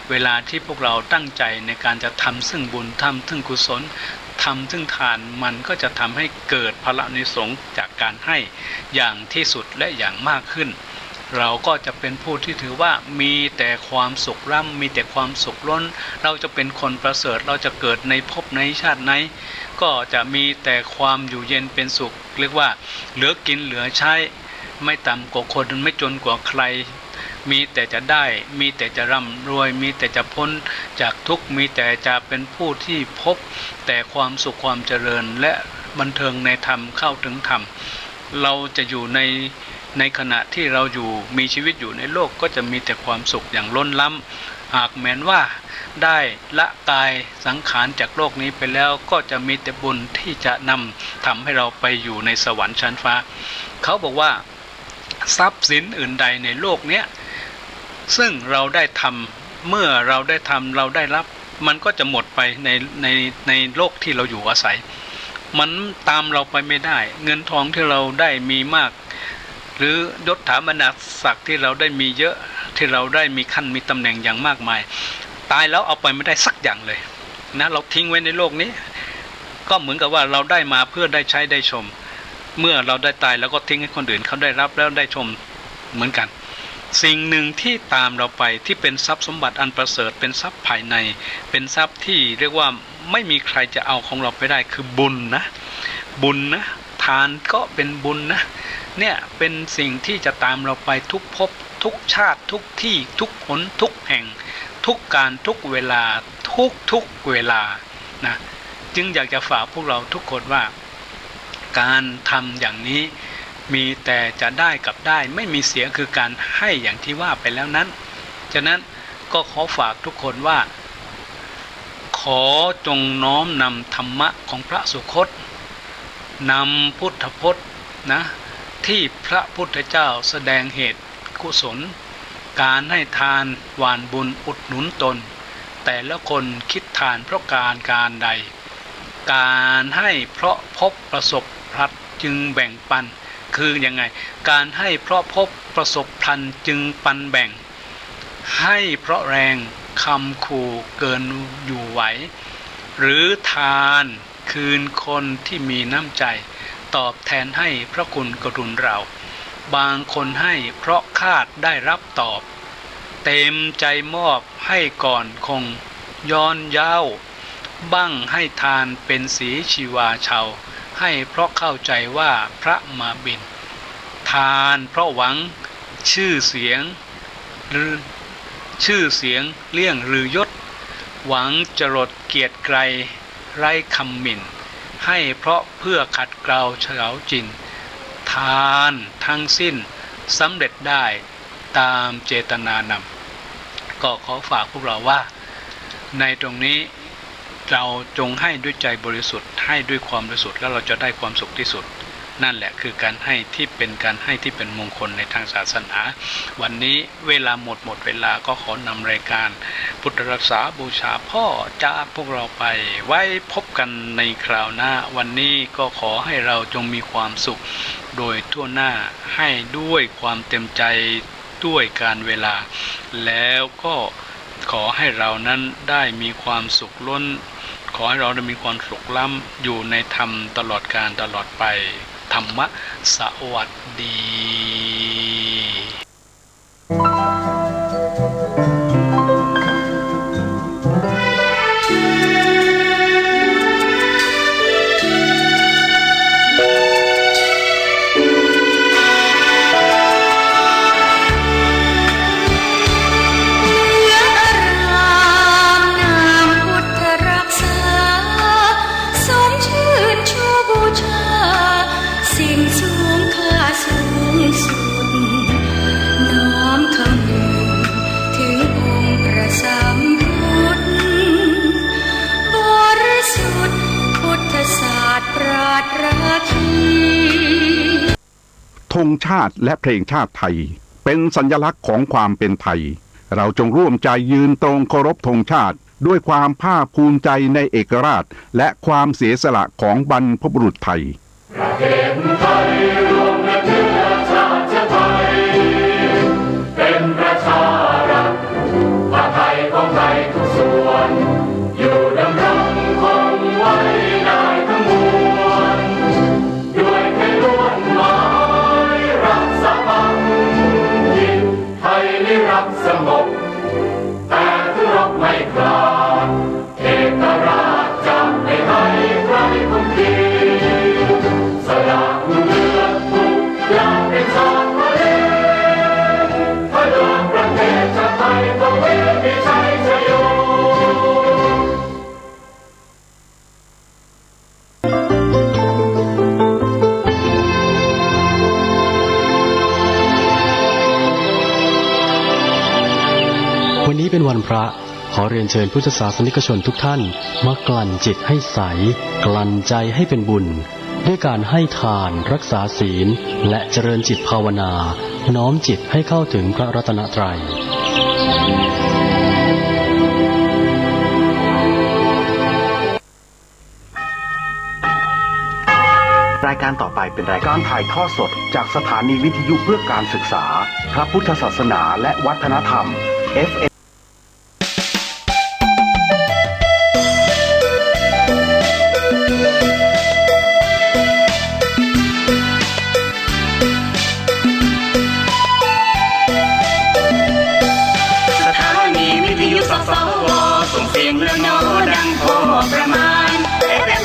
S1: เวลาที่พวกเราตั้งใจในการจะทำซึ่งบุญทำซึ่งกุศลทำซึ่งทานมันก็จะทำให้เกิดพละนิสงส์จากการให้อย่างที่สุดและอย่างมากขึ้นเราก็จะเป็นผู้ที่ถือว่ามีแต่ความสุขร่ำมีแต่ความสุขล้นเราจะเป็นคนประเสริฐเราจะเกิดในภพในชาติไหนก็จะมีแต่ความอยู่เย็นเป็นสุขเรียกว่าเหลือกินเหลือใช้ไม่ต่ำกว่าคนไม่จนกว่าใครมีแต่จะได้มีแต่จะร่ำรวยมีแต่จะพ้นจากทุกข์มีแต่จะเป็นผู้ที่พบแต่ความสุขความเจริญและบันเทิงในธรรมเข้าถึงธรรมเราจะอยู่ในขณะที่เราอยู่มีชีวิตอยู่ในโลกก็จะมีแต่ความสุขอย่างล้นล้ำหากแม้นว่าได้ละกายสังขารจากโลกนี้ไปแล้วก็จะมีแต่บุญที่จะนำทำให้เราไปอยู่ในสวรรค์ชั้นฟ้าเขาบอกว่าทรัพย์สินอื่นใดในโลกนี้ซึ่งเราได้ทำเมื่อเราได้ทำเราได้รับมันก็จะหมดไปในโลกที่เราอยู่อาศัยมันตามเราไปไม่ได้เงินทองที่เราได้มีมากหรือยศถาบรรดาศักดิ์ที่เราได้มีเยอะที่เราได้มีขั้นมีตำแหน่งอย่างมากมายตายแล้วเอาไปไม่ได้สักอย่างเลย นะเราทิ้งไว้ในโลกนี้ก็เหมือนกับว่าเราได้มาเพื่อได้ใช้ได้ชมเมื่อเราได้ตายแล้วก็ทิ้งให้คนอื่นเขาได้รับแล้วได้ชมเหมือนกันสิ่งหนึ่งที่ตามเราไปที่เป็นทรัพย์สมบัติอันประเสริฐเป็นทรัพย์ภายในเป็นทรัพย์ที่เรียกว่าไม่มีใครจะเอาของเราไปได้คือบุญนะบุญนะทานก็เป็นบุญนะเนี่ยเป็นสิ่งที่จะตามเราไปทุกภพทุกชาติทุกที่ทุกหนทุกแห่งทุกการทุกเวลาทุกเวลานะจึงอยากจะฝากพวกเราทุกคนว่าการทำอย่างนี้มีแต่จะได้กับได้ไม่มีเสียคือการให้อย่างที่ว่าไปแล้วนั้นฉะนั้นก็ขอฝากทุกคนว่าขอจงน้อมนำธรรมะของพระสุคตนำพุทธพจน์นะที่พระพุทธเจ้าแสดงเหตุกุศลการให้ทานหวานบุญอุดหนุนตนแต่ละคนคิดทานเพราะการใดการให้เพราะพบประสบพลัดจึงแบ่งปันคือยังไงการให้เพราะพบประสบพลันจึงปันแบ่งให้เพราะแรงคำขู่เกินอยู่ไหวหรือทานคืนคนที่มีน้ำใจตอบแทนให้พระคุณกรุณเราบางคนให้เพราะคาดได้รับตอบเต็มใจมอบให้ก่อนคงย้อนเย้าบั้งให้ทานเป็นสีชีวาชาวให้เพราะเข้าใจว่าพระมาบิณฑทานเพราะหวังชื่อเสียงเลี่ยงหรือยศหวังจรดเกียรติไกรไร้คำหมิ่นให้เพราะเพื่อขัดเกลาเฉาจินทานทั้งสิ้นสำเร็จได้ตามเจตนานำก็ขอฝากพวกเราว่าในตรงนี้เราจงให้ด้วยใจบริสุทธิ์ให้ด้วยความบริสุทธิ์แล้วเราจะได้ความสุขที่สุดนั่นแหละคือการให้ที่เป็นการให้ที่เป็นมงคลในทางศาสนาวันนี้เวลาหมดเวลาก็ขอนำรายการพุทธรักษาบูชาพ่อจากพวกเราไปไว้พบกันในคราวหน้าวันนี้ก็ขอให้เราจงมีความสุขโดยทั่วหน้าให้ด้วยความเต็มใจด้วยการเวลาแล้วก็ขอให้เรานั้นได้มีความสุขล้นขอให้เราได้มีความสุขล้ำอยู่ในธรรมตลอดกาลตลอดไปธรรมะสวัสดี
S2: ธงชาติและเพลงชาติไทยเป็นสัญลักษณ์ของความเป็นไทยเราจงร่วมใจยืนตรงเคารพธงชาติด้วยความภาคภูมิใจในเอกราชและความเสียสละของบรรพบุรุษไทย
S3: ประเทศไทยรวมและเชื้อชาติไทยเป็นประชารัฐผ้าไทยของไทยทุกส่วนอยู่ดำรงคงไว้ได้ทั้งมวลด้วยไทยล้วนหมายรักษาพันยิ่งไทยนิรักสงบแต่ถึงรบไม่กล้าเอกราชจะไม่ให้ใครคุมขีสละเลือดทุกอย่างเป็นชาติทะเลพลังประเทศชาติไทยต้องมีชัยชโย
S4: วันนี้เป็นวันพระขอเรียนเชิญพุทธศาสนิกชนทุกท่านมากลั่นจิตให้ใสกลั่นใจให้เป็นบุญด้วยการให้ทานรักษาศีลและเจริญจิตภาวนาน้อมจิตให้เข้าถึงพระรัตนตรัย
S2: รายการต่อไปเป็นรายการถ่ายทอดสดจากสถานีวิทยุเพื่อการศึกษาพระพุทธศาสนาและวัฒนธรรม FM
S5: วิทยุสสวส่งเสียงเลือนอดังพอประมาณ FM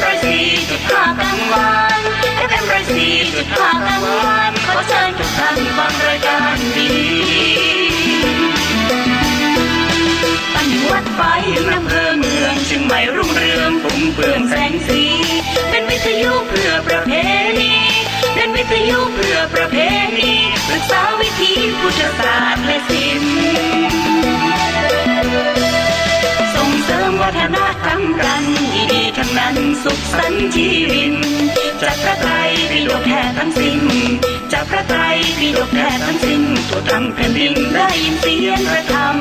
S5: 104.5 กลางวันFM 104.5 กลางวันขอเชิญทุกท่านฟังรายการดีตั้งวัดไฟอำเภอเมืองเชียงใหม่รุ่งเรืองฟุ้งเฟื่องแสงสีเป็นวิทยุเพื่อประเพณีเป็นวิทยุเพื่อประเพณีศึกษาวิถีพุทธศาสตร์และศิลป์ส่งเสริมวัฒนธรรมกันดีๆทั้งนั้นสุขสันต์ชีวิตจากพระไตรปิฎกแท้ทั้งสิ้นจากพระไตรปิฎกแท้ทั้งสิ้นทั่วทั้งแผ่นดินได้ยินเสียงพระธรรม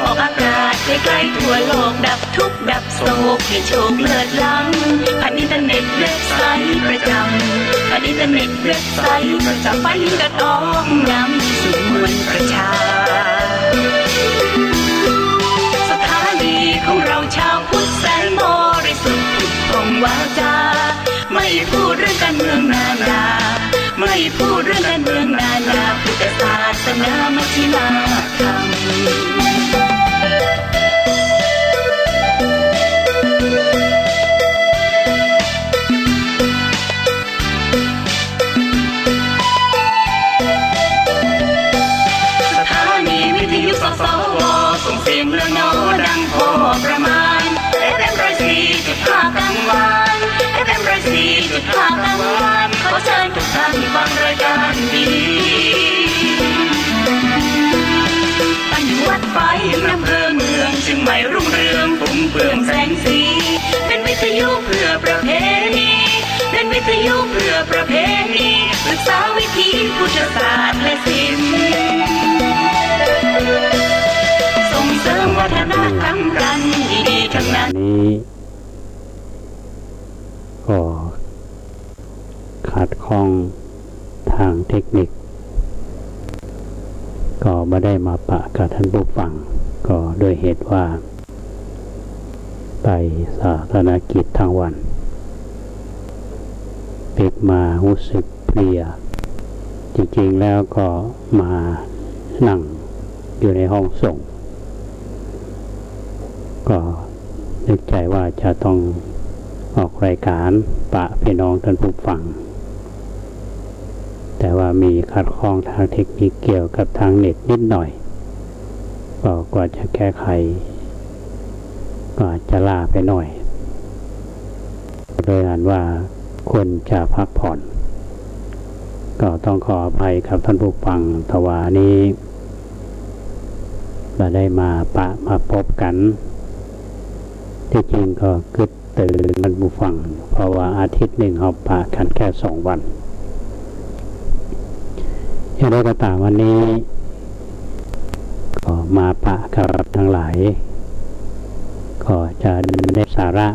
S5: ออกอากาศไกลๆทั่วโลกดับทุกข์ดับโศกให้โชคเลิศล้ำผ่านอินเทอร์เน็ตเว็บไซต์ประจำผ่านอินเทอร์เน็ตเว็บไซต์ประจำไปกระทองนำสู่มวลประชาสถานีของเราชาวพุทธแสนบริสุทธิ์ของวาจาไม่พูดเรื่องการเมืองนานาไม่พูดเรื่องการเมืองนานาพุทธศาสนามัชฌิมาธรรมสถานีวิทยุสสวส่งเสียงเลือนอดังพอประมาณ FM 104.5 กลางวันFM 104.5 กลางวันขอเชิญทุกท่านฟังรายการดีตั้งวัดไฟอำเภอเมืองเชียงใหม่รุ่งเรืองฟุ้งเฟื่องแสงสีเป็นวิทยุเพื่อประเพณีเป็นวิทยุเพื่อประเพณีศึกษาวิถีพุทธศาสตร์และศิลป์ส่งเสริมวัฒนธรรมกันดีๆทั้งนั้น
S6: นี้ก็ขาดข้องทางเทคนิคก็ไม่ได้มาปะกับท่านผู้ฟังก็โดยเหตุว่าไปสาธารณกิจทั้งวันเป็กมารู้สึกเพลียจริงๆแล้วก็มานั่งอยู่ในห้องส่งก็นึกใจว่าจะต้องออกรายการปะพี่น้องท่านผู้ฟังแต่ว่ามีขัดข้องทางเทคนิคเกี่ยวกับทางเน็ตนิดหน่อยก็กว่าจะแก้ไขก็อาจจะล่าไปหน่อยโดยอ่านว่าควรจะพักผ่อนก็ต้องขออภัยกับท่านผู้ฟังทว่านี้เราได้มาปะมาพบกันที่จริงก็กึดตื่นท่านผู้ฟังเพราะว่าอาทิตย์หนึ่งเราปะกันแค่2 วันอย่างไรก็ตามวันนี้ก็มาปะกับทั้งหลายก็จะได้สาระ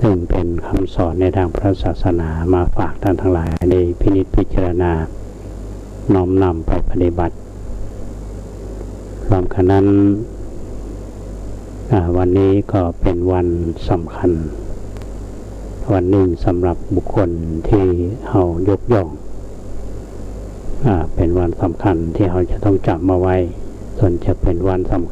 S6: ซึ่งเป็นคำสอนในทางพระศาสนามาฝากท่านทั้งหลายในพินิจพิจารณาน้อมนำไปปฏิบัติรวมกันนั้นวันนี้ก็เป็นวันสำคัญวันหนึ่งสำหรับบุคคลที่เรายกย่องเป็นวันสำคัญที่เราจะต้องจำมาไว้ส่วนจะเป็นวันสำคัญ